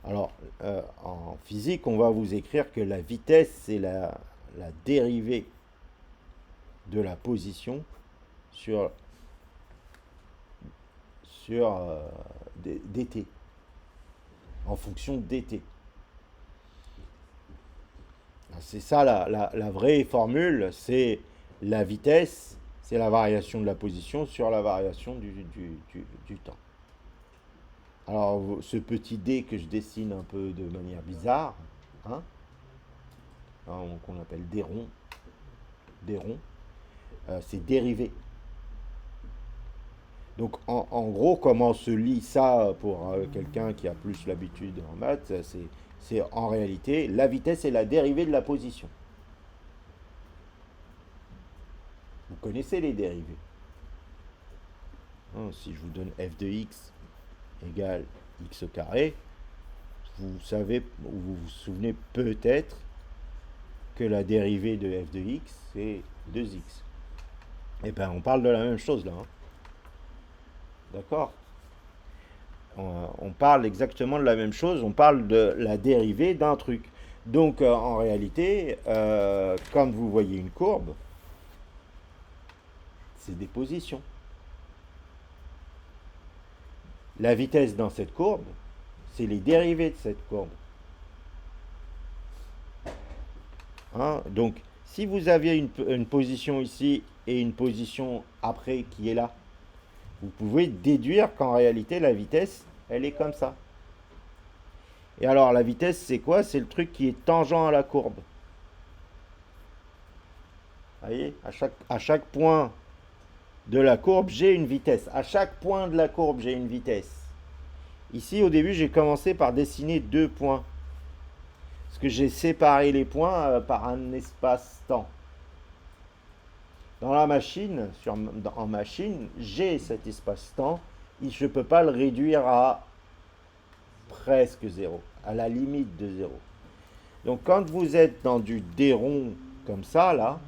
Alors, en physique, on va vous écrire que la vitesse, c'est la dérivée de la position sur dt, en fonction dt. C'est ça la vraie formule, c'est la vitesse, c'est la variation de la position sur la variation du temps. Alors, ce petit d que je dessine un peu de manière bizarre, hein, qu'on appelle des ronds, c'est dérivé. Donc, en gros, comment se lit ça pour quelqu'un qui a plus l'habitude en maths, c'est en réalité, la vitesse est la dérivée de la position. Vous connaissez les dérivées. Hein, si je vous donne f de x égale x au carré, vous savez, vous vous souvenez peut-être que la dérivée de f de x, c'est 2x. Eh bien, on parle de la même chose là. Hein. D'accord? On parle exactement de la même chose, on parle de la dérivée d'un truc. Donc, en réalité, quand vous voyez une courbe, c'est des positions. La vitesse dans cette courbe, c'est les dérivés de cette courbe. Hein? Donc, si vous aviez une position ici et une position après qui est là, Vous pouvez déduire qu'en réalité, la vitesse, elle est comme ça. Et alors, la vitesse, c'est quoi? C'est le truc qui est tangent à la courbe. Vous voyez, à chaque point de la courbe, j'ai une vitesse. À chaque point de la courbe, j'ai une vitesse. Ici, au début, j'ai commencé par dessiner deux points. Parce que j'ai séparé les points par un espace-temps. Dans la machine, en machine, j'ai cet espace-temps. Je ne peux pas le réduire à presque zéro, à la limite de zéro. Donc quand vous êtes dans du D-rond comme ça, là,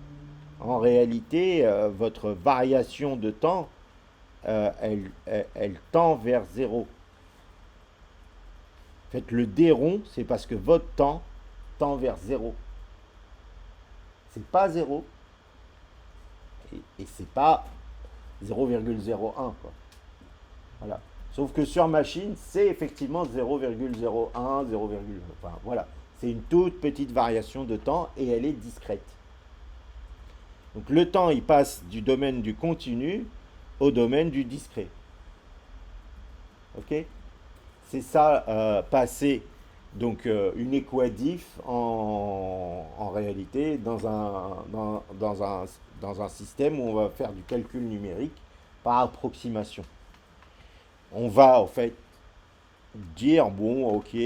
en réalité, votre variation de temps, elle tend vers zéro. En fait, le D-rond, c'est parce que votre temps tend vers zéro. C'est pas zéro, et c'est pas 0,01, quoi. Voilà. Sauf que sur machine, c'est effectivement 0,01, 0, enfin voilà. C'est une toute petite variation de temps et elle est discrète. Donc le temps, il passe du domaine du continu au domaine du discret. Ok? C'est ça, passer donc une équadif en réalité dans un système où on va faire du calcul numérique par approximation. On va en fait dire bon ok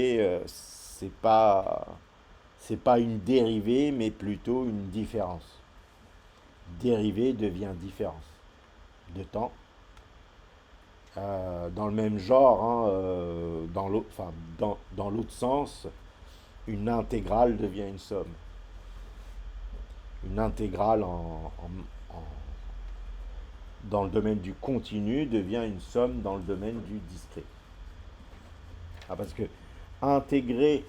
c'est pas une dérivée mais plutôt une différence. Dérivée devient différence de temps. Dans le même genre, hein, dans l'autre sens, une intégrale devient une somme. Une intégrale dans le domaine du continu devient une somme dans le domaine du discret. Ah, parce que intégrer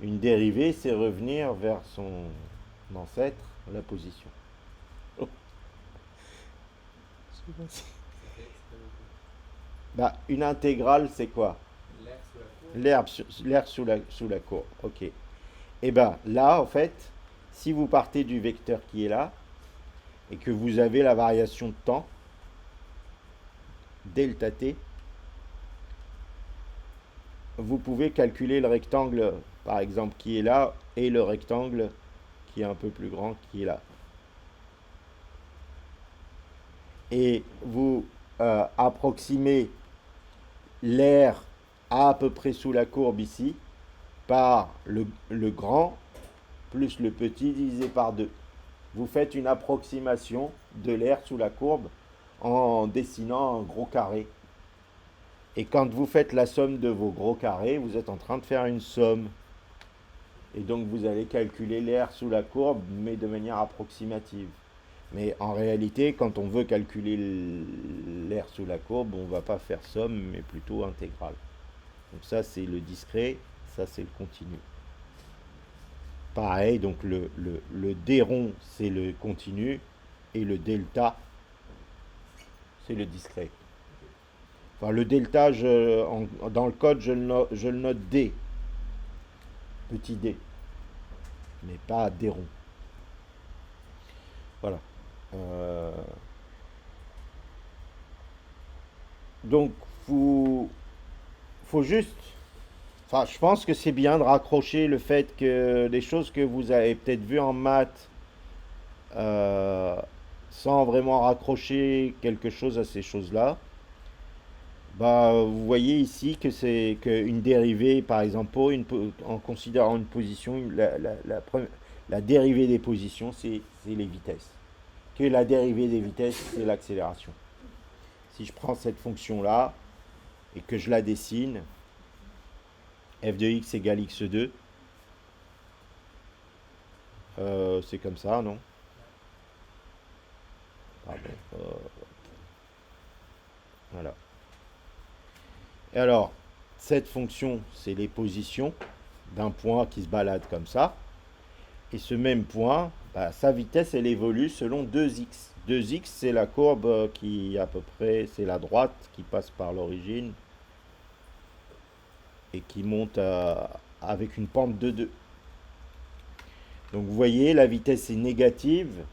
une dérivée, c'est revenir vers son ancêtre, la position. Oh. Bah, une intégrale, c'est quoi? L'air sous la courbe. Ok. Et bien là, en fait, si vous partez du vecteur qui est là, et que vous avez la variation de temps, delta t, vous pouvez calculer le rectangle, par exemple, qui est là, et le rectangle qui est un peu plus grand, qui est là. Et vous approximez l'air à peu près sous la courbe ici, par le grand plus le petit divisé par 2. Vous faites une approximation de l'air sous la courbe en dessinant un gros carré. Et quand vous faites la somme de vos gros carrés, vous êtes en train de faire une somme. Et donc vous allez calculer l'air sous la courbe, mais de manière approximative. Mais en réalité, quand on veut calculer l'air sous la courbe, on ne va pas faire somme, mais plutôt intégrale. Donc ça, c'est le discret, ça, c'est le continu. Pareil, donc le D rond, c'est le continu, et le delta, c'est le discret. Enfin, le delta, dans le code, je le note D, petit d, mais pas D rond. Voilà. Donc, faut juste. Enfin, je pense que c'est bien de raccrocher le fait que les choses que vous avez peut-être vues en maths, euh, sans vraiment raccrocher quelque chose à ces choses-là, bah, vous voyez ici que c'est qu'une dérivée, par exemple, en considérant une position, la dérivée des positions, c'est les vitesses. Que la dérivée des vitesses, c'est l'accélération. Si je prends cette fonction-là et que je la dessine, f de x égale x2, c'est comme ça, non? Pardon. Voilà. Et alors, cette fonction, c'est les positions d'un point qui se balade comme ça. Et ce même point, bah, sa vitesse, elle évolue selon 2x. 2x, c'est la courbe qui, à peu près, c'est la droite qui passe par l'origine et qui monte avec une pente de 2. Donc vous voyez, la vitesse est négative,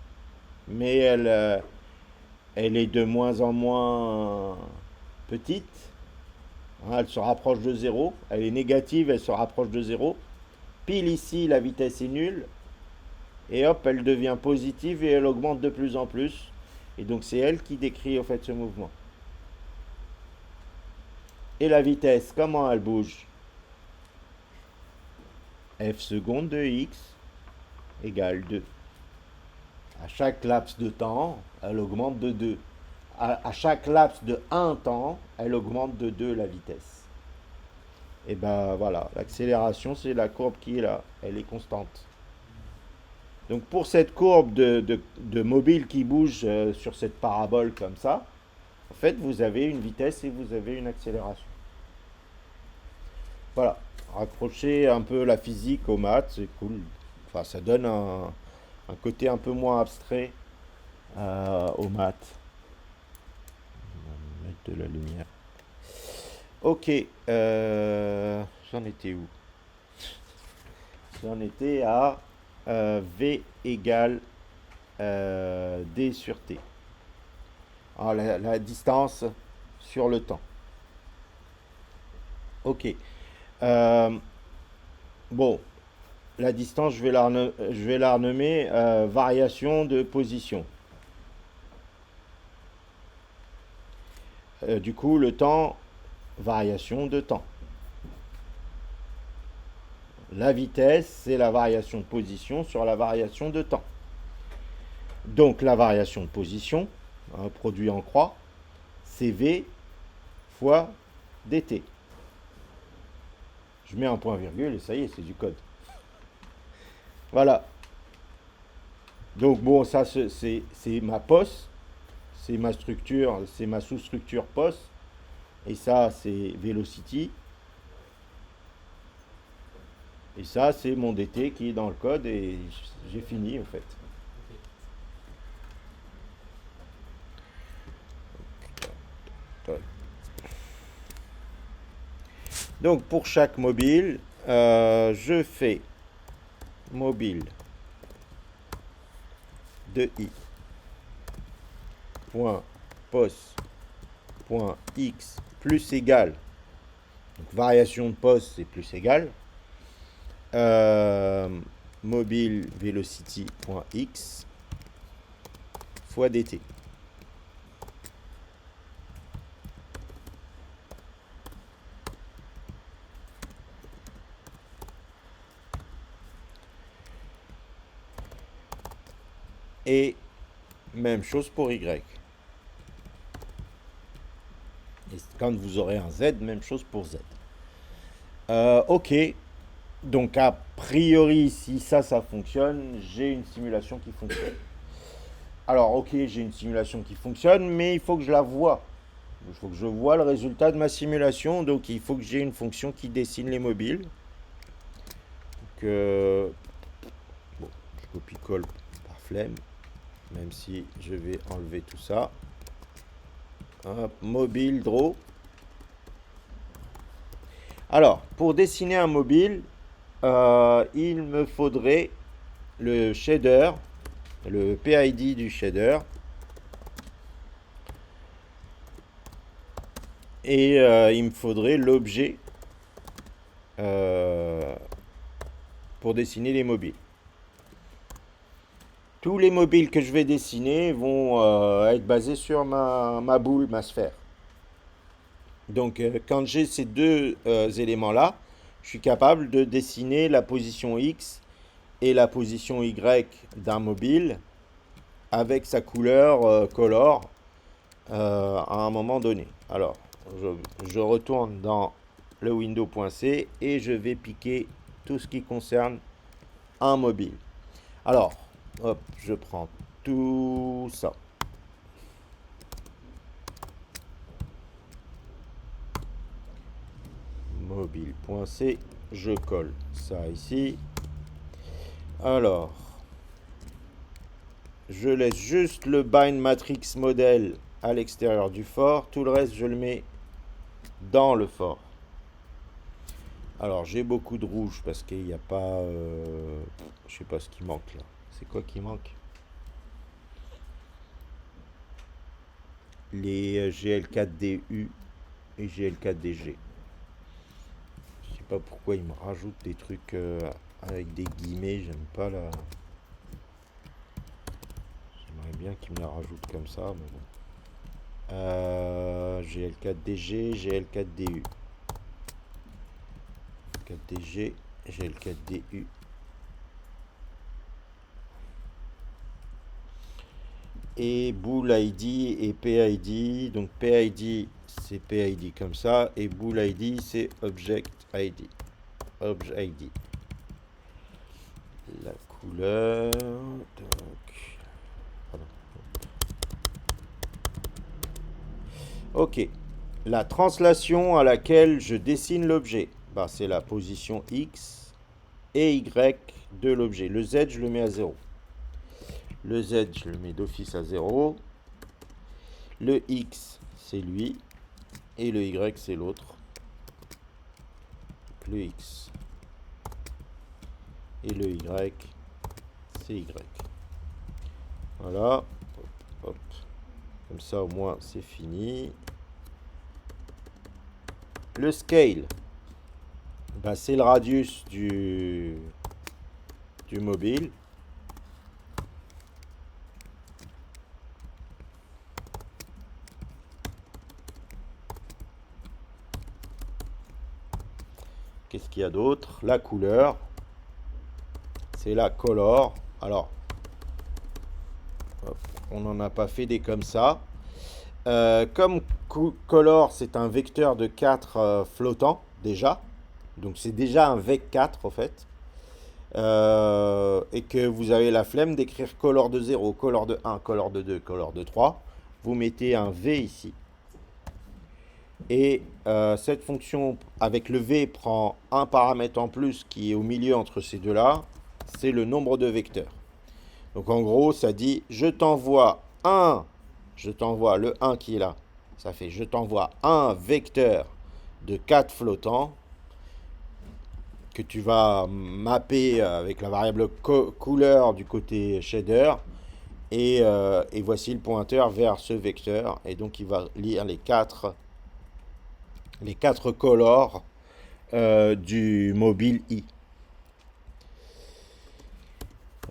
mais elle est de moins en moins petite. Hein, elle se rapproche de zéro. Elle est négative, elle se rapproche de zéro. Pile ici, la vitesse est nulle. Et hop, elle devient positive et elle augmente de plus en plus. Et donc c'est elle qui décrit au fait ce mouvement. Et la vitesse, comment elle bouge? F seconde de x égale 2. À chaque laps de temps, elle augmente de 2. À chaque laps de 1 temps, elle augmente de 2 la vitesse. Et ben voilà, l'accélération, c'est la courbe qui est là. Elle est constante. Donc pour cette courbe de mobile qui bouge sur cette parabole comme ça, en fait, vous avez une vitesse et vous avez une accélération. Voilà, raccrocher un peu la physique aux maths, c'est cool. Enfin, ça donne un côté un peu moins abstrait aux maths. On va mettre de la lumière. Ok, j'en étais où? J'en étais à V égale D sur T. Alors, la distance sur le temps. Ok. Bon, la distance, je vais la renommer variation de position. Du coup, le temps, variation de temps. La vitesse, c'est la variation de position sur la variation de temps. Donc, la variation de position, produit en croix, c'est V fois dt. Je mets un point virgule et ça y est, c'est du code. Voilà. Donc bon, ça c'est ma POS, c'est ma structure, c'est ma sous-structure POS. Et ça c'est Velocity. Et ça c'est mon dt qui est dans le code et j'ai fini en fait. Donc pour chaque mobile, je fais mobile de i point pos point x plus égal, donc variation de pos c'est plus égal, mobile velocity point x fois dt. Et même chose pour y. Et quand vous aurez un z, même chose pour z. Ok, donc a priori, si ça fonctionne, j'ai une simulation qui fonctionne. Alors ok, j'ai une simulation qui fonctionne, mais il faut que je la voie. Il faut que je voie le résultat de ma simulation, donc il faut que j'ai une fonction qui dessine les mobiles. Donc, bon, je copie-colle par flemme, même si je vais enlever tout ça. Hop, mobile draw. Alors, pour dessiner un mobile, il me faudrait le shader, le PID du shader. Et il me faudrait l'objet pour dessiner les mobiles. Tous les mobiles que je vais dessiner vont être basés sur ma boule, ma sphère. Donc quand j'ai ces deux éléments-là, je suis capable de dessiner la position X et la position Y d'un mobile avec sa couleur color à un moment donné. Alors, je retourne dans le window.c et je vais piquer tout ce qui concerne un mobile. Alors, hop, je prends tout ça. Mobile.c, je colle ça ici. Alors, je laisse juste le bind matrix model à l'extérieur du for. Tout le reste, je le mets dans le for. Alors, j'ai beaucoup de rouge parce qu'il n'y a pas... je sais pas ce qui manque là. C'est quoi qui manque? les GL4DU et GL4DG. Je sais pas pourquoi ils me rajoutent des trucs avec des guillemets, j'aime pas la... J'aimerais bien qu'ils me la rajoutent comme ça, mais bon. GL4DG, GL4DU. 4DG, GL4DU. Et bool ID et PID. Donc PID c'est PID comme ça et bool ID c'est object ID. Object ID. La couleur. Donc, pardon. Ok. La translation à laquelle je dessine l'objet, bah, c'est la position X et Y de l'objet. Le Z, je le mets à 0. Le Z, je le mets d'office à 0. Le X, c'est lui. Et le Y, c'est l'autre. Le X. Et le Y, c'est Y. Voilà. Hop, hop. Comme ça, au moins, c'est fini. Le scale, bah, c'est le radius du mobile. Qu'est-ce qu'il y a d'autre? La couleur, c'est la color. Alors, hop, on n'en a pas fait des comme ça. Comme color, c'est un vecteur de 4 flottant, déjà. Donc, c'est déjà un vec 4, en fait. Et que vous avez la flemme d'écrire color de 0, color de 1, color de 2, color de 3. Vous mettez un V ici. Et cette fonction, avec le V, prend un paramètre en plus qui est au milieu entre ces deux-là. C'est le nombre de vecteurs. Donc, en gros, ça dit, je t'envoie le 1 qui est là. Ça fait, je t'envoie un vecteur de 4 flottants que tu vas mapper avec la variable couleur du côté shader. Et voici le pointeur vers ce vecteur. Et donc, il va lire les 4 colors du mobile I.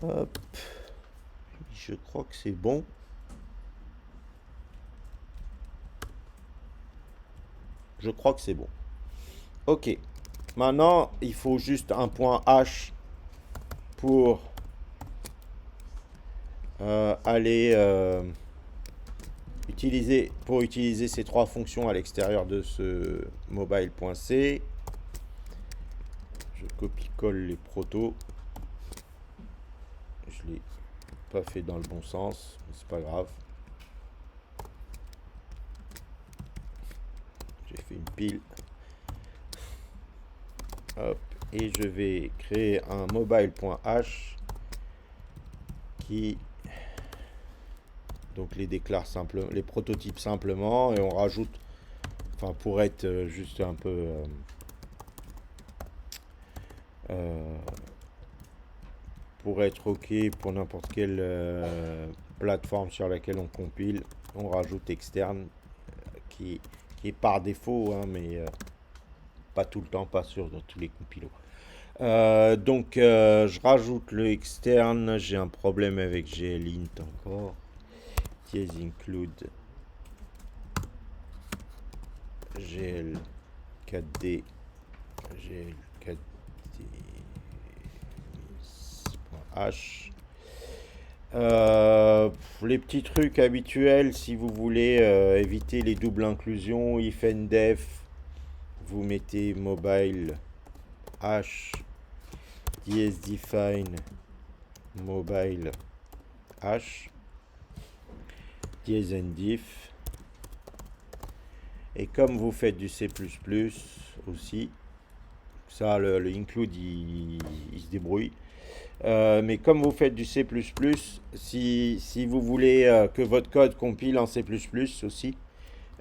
Hop. Je crois que c'est bon. Je crois que c'est bon. Ok. Maintenant, il faut juste un point H pour utiliser ces 3 fonctions à l'extérieur de ce mobile.c. Je copie-colle les protos. Je l'ai pas fait dans le bon sens, mais c'est pas grave. J'ai fait une pile. Hop, et je vais créer un mobile.h qui donc les déclare simplement, les prototypes simplement, et on rajoute, enfin pour être juste un peu pour être ok pour n'importe quelle plateforme sur laquelle on compile, on rajoute externe qui est par défaut, hein, mais pas tout le temps, pas sûr dans tous les compilos. Donc je rajoute le externe, j'ai un problème avec glint encore. Dièse include gl4d gl4d.h. Les petits trucs habituels, si vous voulez éviter les doubles inclusions, if and def, vous mettez mobile h dièse define mobile h dièse diff. Et comme vous faites du C++ aussi, ça le include il se débrouille. Mais comme vous faites du C++, si vous voulez que votre code compile en C++ aussi,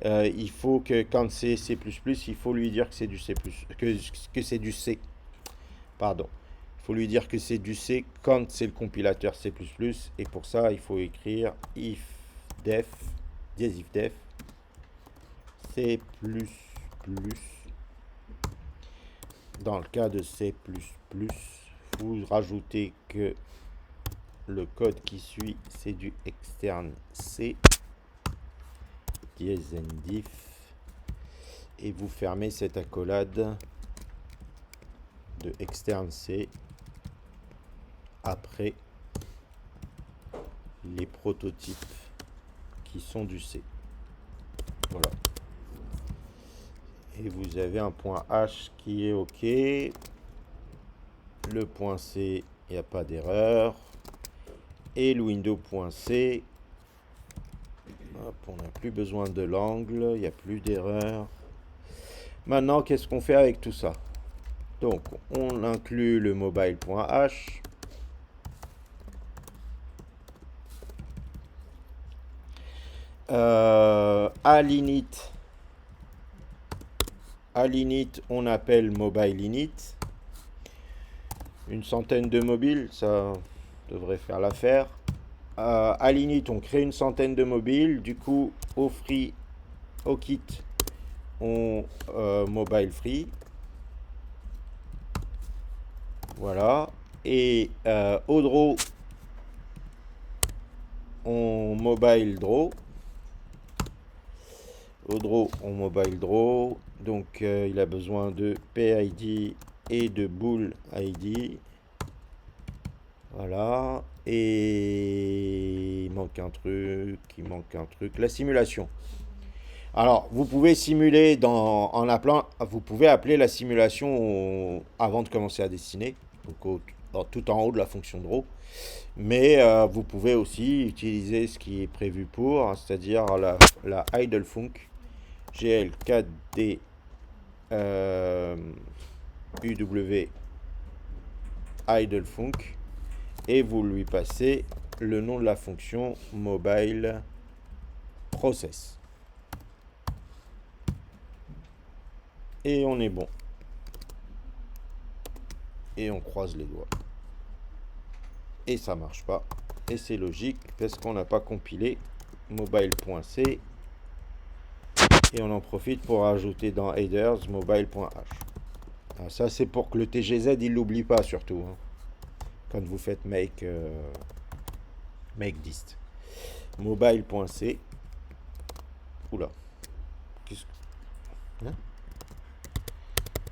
il faut que quand c'est C++, il faut lui dire que c'est du C++, que c'est du C. Pardon. Il faut lui dire que c'est du C quand c'est le compilateur C++. Et pour ça, il faut écrire if def, dièse if def, C++. Dans le cas de C++, vous rajoutez que le code qui suit, c'est du externe C, dièse diff, et vous fermez cette accolade de externe C après les prototypes qui sont du C. Voilà. Et vous avez un point H qui est OK. Le point C, il n'y a pas d'erreur. Et le window.c, on n'a plus besoin de l'angle, il n'y a plus d'erreur. Maintenant, qu'est-ce qu'on fait avec tout ça? Donc, on inclut le mobile.h. À l'init, on appelle mobile init. Une centaine de mobiles, ça devrait faire l'affaire. À l'init, on crée une centaine de mobiles. Du coup, au free, au kit, on mobile free. Voilà. Et au draw, on mobile draw. Au draw, on mobile draw. Donc, il a besoin de PID et de bool ID. Voilà. Et il manque un truc. La simulation. Alors, vous pouvez simuler vous pouvez appeler la simulation avant de commencer à dessiner, donc tout en haut de la fonction draw. Mais vous pouvez aussi utiliser ce qui est prévu pour, hein, c'est-à-dire la idle func, GL4D UW idle func, et vous lui passez le nom de la fonction mobile process. Et on est bon. Et on croise les doigts. Et ça marche pas. Et c'est logique parce qu'on n'a pas compilé mobile.c. Et on en profite pour ajouter dans headers mobile.h. Ça c'est pour que le TGZ il l'oublie pas surtout. Hein, quand vous faites make dist. Mobile.c. Oula. Qu'est-ce que... Hein,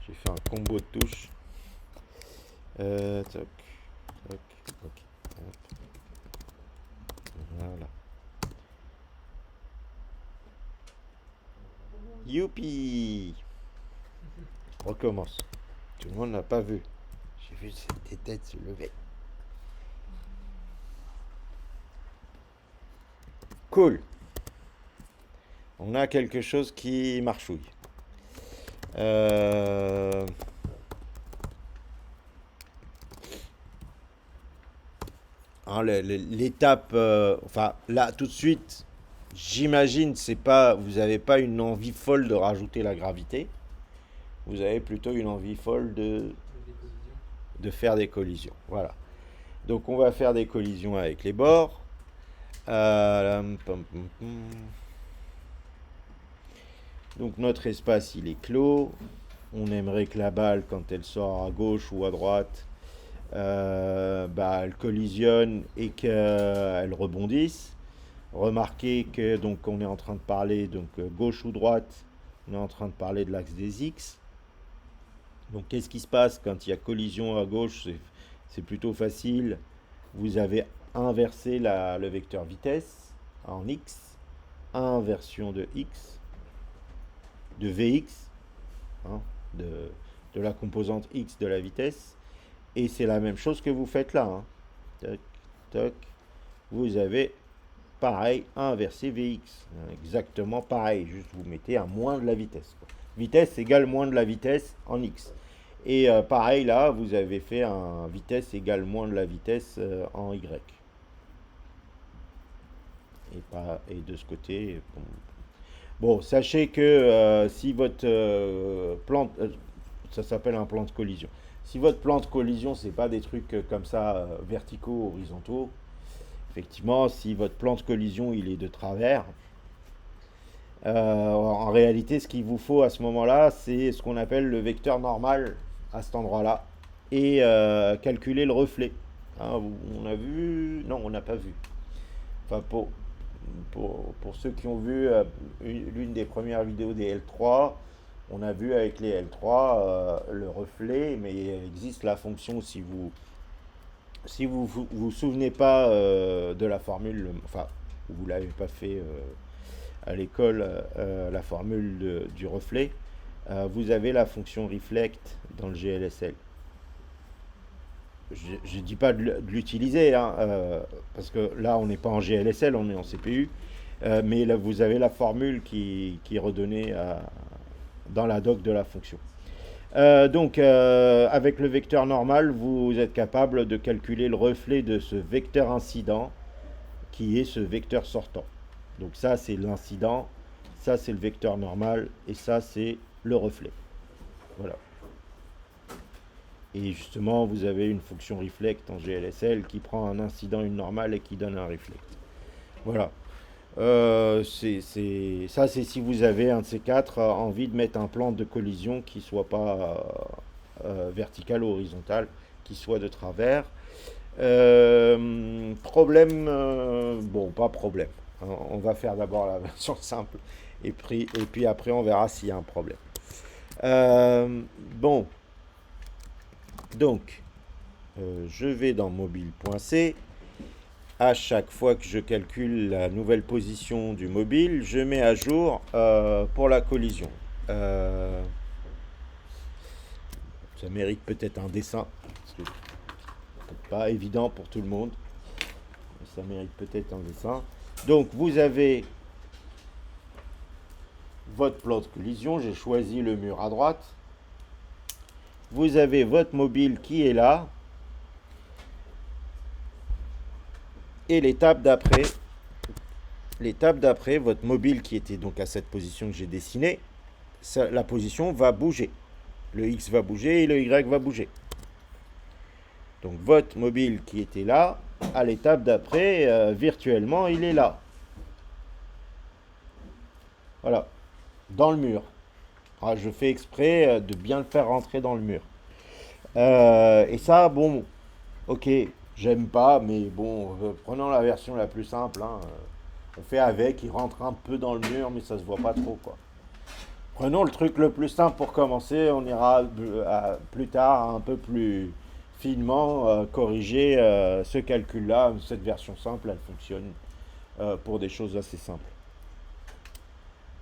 j'ai fait un combo de touches. Toc, toc, ok. Voilà. Youpi! Recommence. Tout le monde n'a pas vu. J'ai vu des têtes se lever. Cool. On a quelque chose qui marchouille. Hein, l'étape, enfin là tout de suite, j'imagine vous n'avez pas une envie folle de rajouter la gravité. Vous avez plutôt une envie folle de faire des collisions. Voilà. Donc on va faire des collisions avec les bords. Donc notre espace il est clos. On aimerait que la balle, quand elle sort à gauche ou à droite, elle collisionne et qu'elle rebondisse. Remarquez que donc on est en train de parler donc gauche ou droite, on est en train de parler de l'axe des X. Donc qu'est-ce qui se passe quand il y a collision à gauche? C'est plutôt facile. Vous avez inversé le vecteur vitesse en X, inversion de X, de Vx, hein, de la composante X de la vitesse. Et c'est la même chose que vous faites là. Hein. Toc, toc. Vous avez pareil, inversé Vx. Exactement pareil. Juste vous mettez un moins de la vitesse. Quoi. Vitesse égale moins de la vitesse en X. Et pareil là, vous avez fait un vitesse égale moins de la vitesse en Y. Et de ce côté, bon, sachez que si votre plan, ça s'appelle un plan de collision. Si votre plan de collision, c'est pas des trucs comme ça, verticaux, horizontaux, effectivement, si votre plan de collision, il est de travers, En réalité, ce qu'il vous faut à ce moment-là, c'est ce qu'on appelle le vecteur normal à cet endroit-là et calculer le reflet. Hein, on a vu? Non, on n'a pas vu. Enfin, pour ceux qui ont vu l'une des premières vidéos des L3, on a vu avec les L3 le reflet, mais il existe la fonction si vous souvenez pas de la formule, enfin, vous l'avez pas fait à l'école, la formule du reflet, vous avez la fonction reflect dans le GLSL. Je ne dis pas de l'utiliser, hein, parce que là, on n'est pas en GLSL, on est en CPU. Mais là, vous avez la formule qui est redonnée dans la doc de la fonction. Donc, avec le vecteur normal, vous êtes capable de calculer le reflet de ce vecteur incident qui est ce vecteur sortant. Donc ça, c'est l'incident, ça, c'est le vecteur normal, et ça, c'est le reflet. Voilà. Et justement, vous avez une fonction reflect en GLSL qui prend un incident, une normale et qui donne un reflect. Voilà. Ça, c'est si vous avez un de ces quatre envie de mettre un plan de collision qui soit pas vertical ou horizontal, qui soit de travers. Problème, bon, pas problème. On va faire d'abord la version simple et puis après on verra s'il y a un problème. Bon, donc je vais dans mobile.c. À chaque fois que je calcule la nouvelle position du mobile, je mets à jour pour la collision. Ça mérite peut-être un dessin. C'est pas évident pour tout le monde. Ça mérite peut-être un dessin. Donc vous avez votre plan de collision. J'ai choisi le mur à droite. Vous avez votre mobile qui est là. Et l'étape d'après, votre mobile qui était donc à cette position que j'ai dessinée, la position va bouger. Le X va bouger et le Y va bouger. Donc votre mobile qui était là, à l'étape d'après, virtuellement, il est là. Voilà, dans le mur. Alors, je fais exprès de bien le faire rentrer dans le mur. Et ça, bon, ok, j'aime pas, mais bon, prenons la version la plus simple. Hein, on fait avec, il rentre un peu dans le mur, mais ça se voit pas trop, quoi. Prenons le truc le plus simple pour commencer, on ira plus tard un peu plus finement corriger ce calcul-là. Cette version simple, elle fonctionne pour des choses assez simples.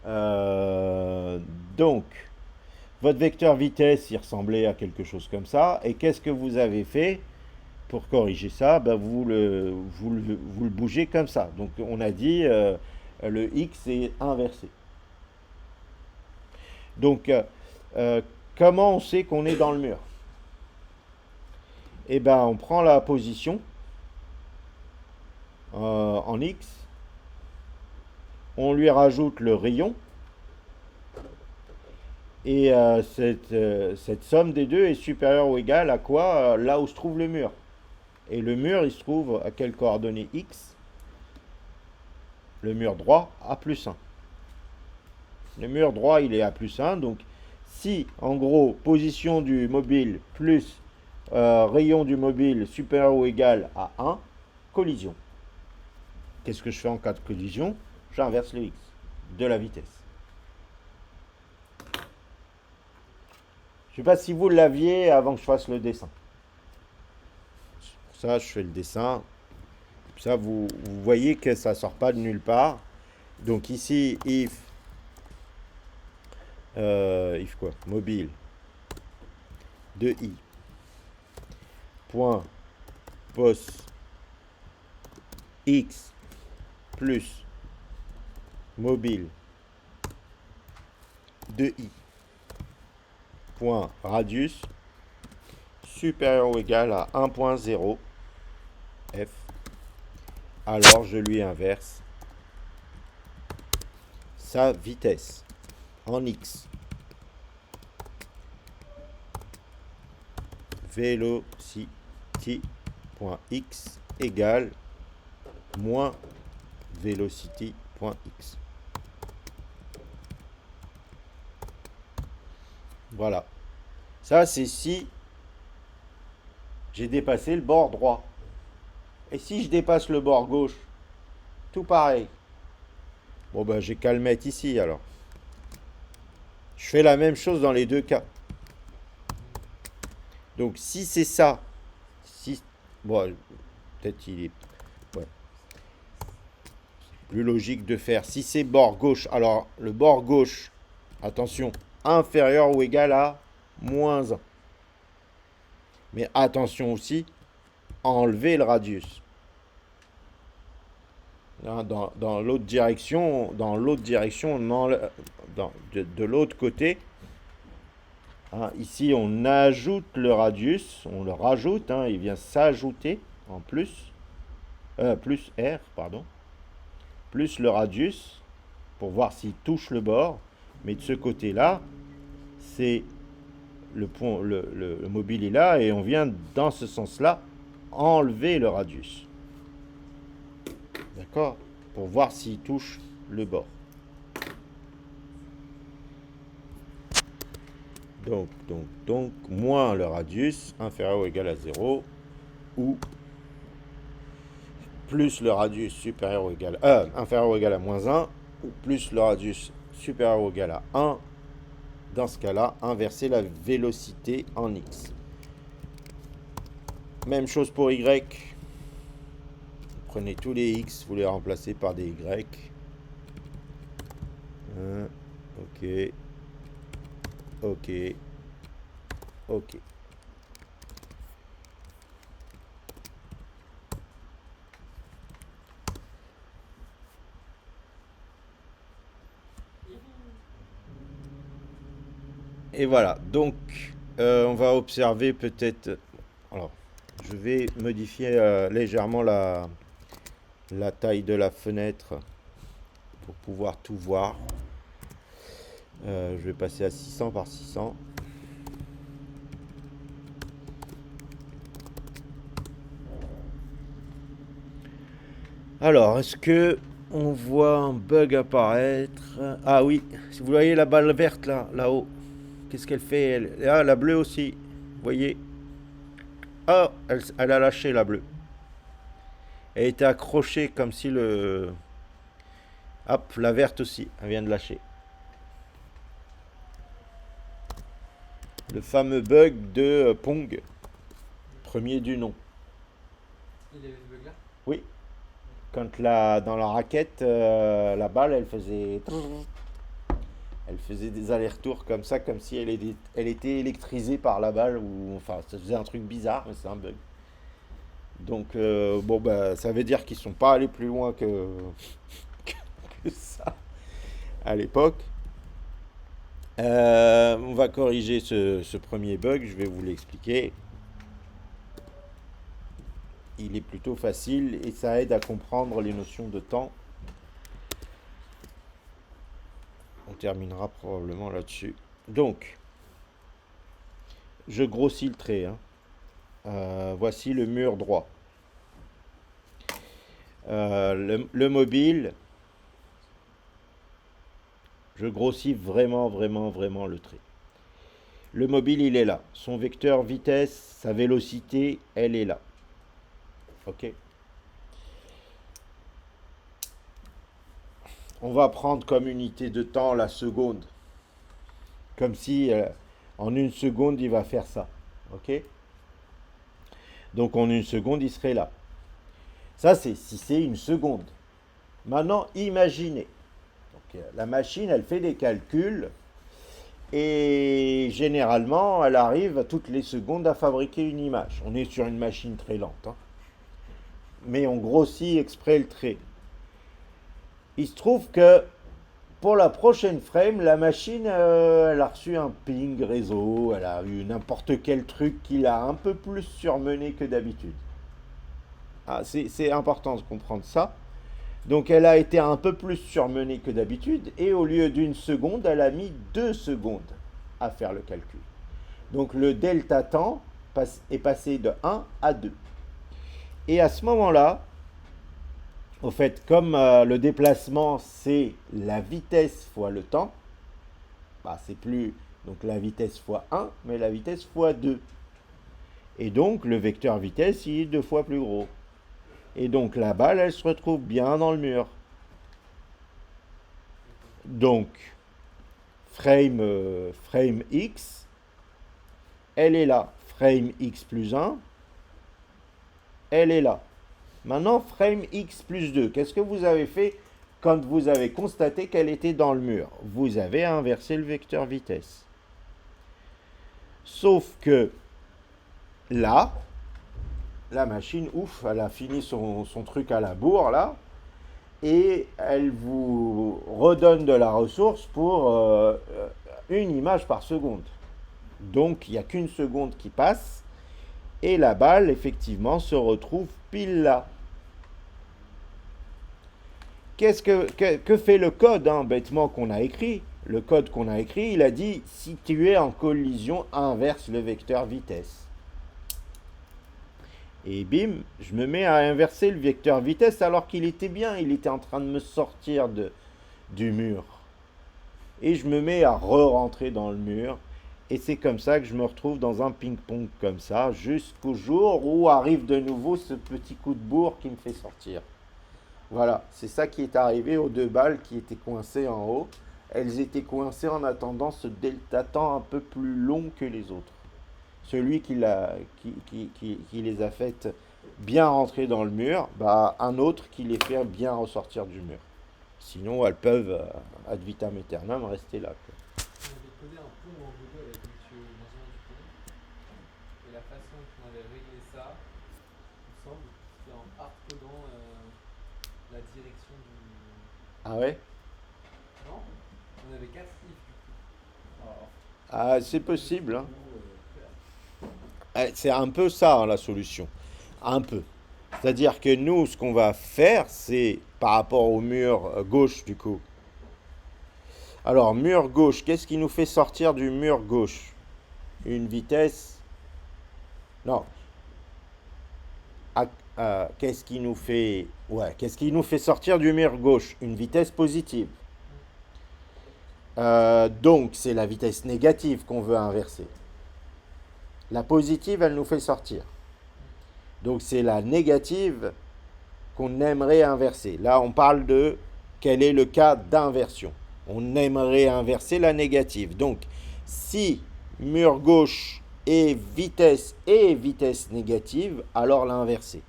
Euh, donc, votre vecteur vitesse, il ressemblait à quelque chose comme ça. Et qu'est-ce que vous avez fait pour corriger ça? Ben, vous le bougez comme ça. Donc, on a dit le X est inversé. Donc, comment on sait qu'on est dans le mur? Eh ben, on prend la position en X, on lui rajoute le rayon, et cette somme des deux est supérieure ou égale à quoi? Là où se trouve le mur. Et le mur, il se trouve à quelle coordonnée X? Le mur droit à plus 1. Le mur droit, il est à plus 1, donc si, en gros, position du mobile plus rayon du mobile supérieur ou égal à 1, collision. Qu'est-ce que je fais en cas de collision? J'inverse le X de la vitesse. Je ne sais pas si vous l'aviez avant que je fasse le dessin. Pour ça, je fais le dessin. Ça, vous voyez que ça ne sort pas de nulle part. Donc ici, if quoi? Mobile de i point pos x plus mobile de i point radius supérieur ou égal à 1.0 f, alors je lui inverse sa vitesse en x. Velocity.x égale moins velocity.x. Voilà. Ça, c'est si j'ai dépassé le bord droit. Et si je dépasse le bord gauche, tout pareil. Bon, ben, j'ai qu'à le mettre ici alors. Je fais la même chose dans les deux cas. Donc, si c'est ça, si. Bon, peut-être il est ouais, plus logique de faire. Si c'est bord gauche, alors le bord gauche, attention, inférieur ou égal à moins 1. Mais attention aussi, enlever le radius. Hein, dans l'autre direction, de l'autre côté, hein, ici on ajoute le radius, on le rajoute, hein, il vient s'ajouter en plus R, pardon, plus le radius pour voir s'il touche le bord. Mais de ce côté-là, c'est le mobile est là et on vient dans ce sens-là enlever le radius. D'accord? Pour voir s'il touche le bord. Donc, moins le radius, inférieur ou égal à 0, ou plus le radius supérieur ou égal inférieur ou égal à moins 1, ou plus le radius supérieur ou égal à 1. Dans ce cas-là, inverser la vélocité en x. Même chose pour y. Prenez tous les x, vous les remplacez par des y. Ok. Ok. Ok. Et voilà. Donc, on va observer peut-être. Alors, je vais modifier légèrement la taille de la fenêtre pour pouvoir tout voir. Je vais passer à 600 par 600. Alors, est-ce que on voit un bug apparaître? Ah oui, si vous voyez la balle verte là-haut, qu'est-ce qu'elle fait? Ah, la bleue aussi. Vous voyez? Ah, elle a lâché la bleue. Elle était accrochée comme si le... Hop, la verte aussi, elle vient de lâcher. Le fameux bug de Pong, premier du nom. Il avait ce bug-là? Oui, quand dans la raquette, la balle, elle faisait des allers-retours comme ça, comme si elle était électrisée par la balle, ou enfin, ça faisait un truc bizarre, mais c'est un bug. Donc, bon, bah, ça veut dire qu'ils sont pas allés plus loin que ça à l'époque. On va corriger ce premier bug, je vais vous l'expliquer. Il est plutôt facile et ça aide à comprendre les notions de temps. On terminera probablement là-dessus. Donc, je grossis le trait. Hein. Voici le mur droit. Le mobile, je grossis vraiment, vraiment, vraiment le trait. Le mobile, il est là. Son vecteur vitesse, sa vélocité, elle est là. Ok. On va prendre comme unité de temps la seconde. Comme si en une seconde, il va faire ça. Ok. Donc en une seconde, il serait là. Ça, c'est si c'est une seconde. Maintenant, imaginez. Donc, la machine, elle fait des calculs et généralement, elle arrive à toutes les secondes à fabriquer une image. On est sur une machine très lente, hein. Mais on grossit exprès le trait. Il se trouve que pour la prochaine frame, la machine, elle a reçu un ping réseau, elle a eu n'importe quel truc qui l'a un peu plus surmené que d'habitude. Ah, c'est important de comprendre ça. Donc elle a été un peu plus surmenée que d'habitude et au lieu d'une seconde, elle a mis 2 secondes à faire le calcul. Donc le delta temps est passé de 1 à 2. Et à ce moment-là, au fait, comme le déplacement c'est la vitesse fois le temps, bah, c'est plus Donc la vitesse fois 1, mais la vitesse fois 2. Et donc le vecteur vitesse, il est 2 fois plus gros. Et donc la balle, elle se retrouve bien dans le mur. Donc, frame X, elle est là. Frame X plus 1, elle est là. Maintenant, frame X plus 2, qu'est-ce que vous avez fait quand vous avez constaté qu'elle était dans le mur? Vous avez inversé le vecteur vitesse. Sauf que là, la machine, ouf, elle a fini son truc à la bourre, là, et elle vous redonne de la ressource pour une image par seconde. Donc, il n'y a qu'une seconde qui passe, et la balle, effectivement, se retrouve pile là. Que fait le code, hein, bêtement, qu'on a écrit? Le code qu'on a écrit, il a dit, si tu es en collision, inverse le vecteur vitesse. Et bim, je me mets à inverser le vecteur vitesse alors qu'il était bien, il était en train de me sortir du mur. Et je me mets à re-rentrer dans le mur. Et c'est comme ça que je me retrouve dans un ping-pong comme ça, jusqu'au jour où arrive de nouveau ce petit coup de bourre qui me fait sortir. Voilà, c'est ça qui est arrivé aux 2 balles qui étaient coincées en haut. Elles étaient coincées en attendant ce delta temps un peu plus long que les autres. Celui qui les a faites bien rentrer dans le mur, bah, un autre qui les fait bien ressortir du mur. Sinon, elles peuvent, ad vitam aeternam, rester là, quoi. On avait codé un pont en Google avec monsieur l'ingénieur du pont. Et la façon dont on avait réglé ça, il me semble, c'était en hard-codant la direction du. Ah ouais? Non? On avait 4 ifs du coup. Alors, Ah, c'est possible, hein. C'est un peu ça, hein, la solution. Un peu. C'est-à-dire que nous, ce qu'on va faire, c'est par rapport au mur gauche, du coup. Alors, mur gauche, qu'est-ce qui nous fait sortir du mur gauche? Une vitesse. Non. Qu'est-ce qui nous fait. Ouais, qu'est-ce qui nous fait sortir du mur gauche? Une vitesse positive. Donc, c'est la vitesse négative qu'on veut inverser. La positive, elle nous fait sortir. Donc, c'est la négative qu'on aimerait inverser. Là, on parle de quel est le cas d'inversion. On aimerait inverser la négative. Donc, si mur gauche est vitesse négative, alors l'inverser.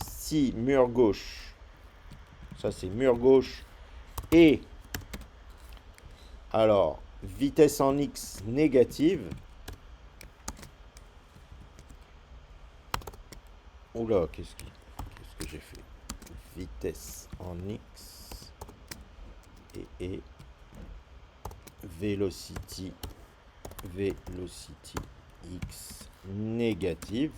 Si mur gauche, ça c'est mur gauche, et alors vitesse en x négative, oula, qu'est-ce que j'ai fait? Vitesse en x et velocity x négative.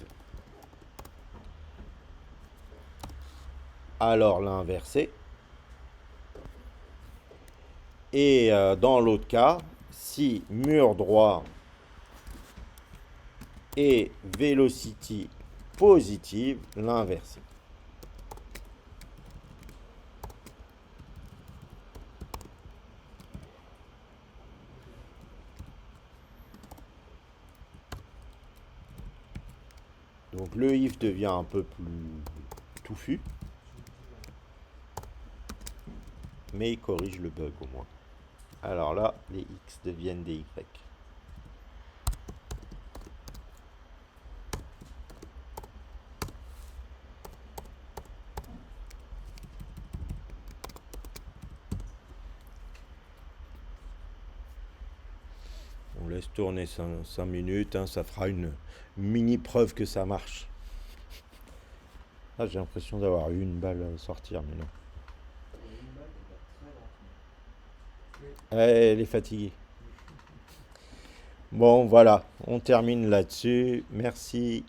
Alors l'inverser. Et dans l'autre cas, si mur droit et velocity positive, l'inverser. Donc le if devient un peu plus touffu, mais il corrige le bug au moins. Alors là, les x deviennent des y. On laisse tourner 5 minutes, hein, ça fera une mini preuve que ça marche. Ah, j'ai l'impression d'avoir eu une balle à sortir, mais non. Elle est fatiguée. Bon, voilà, on termine là-dessus. Merci.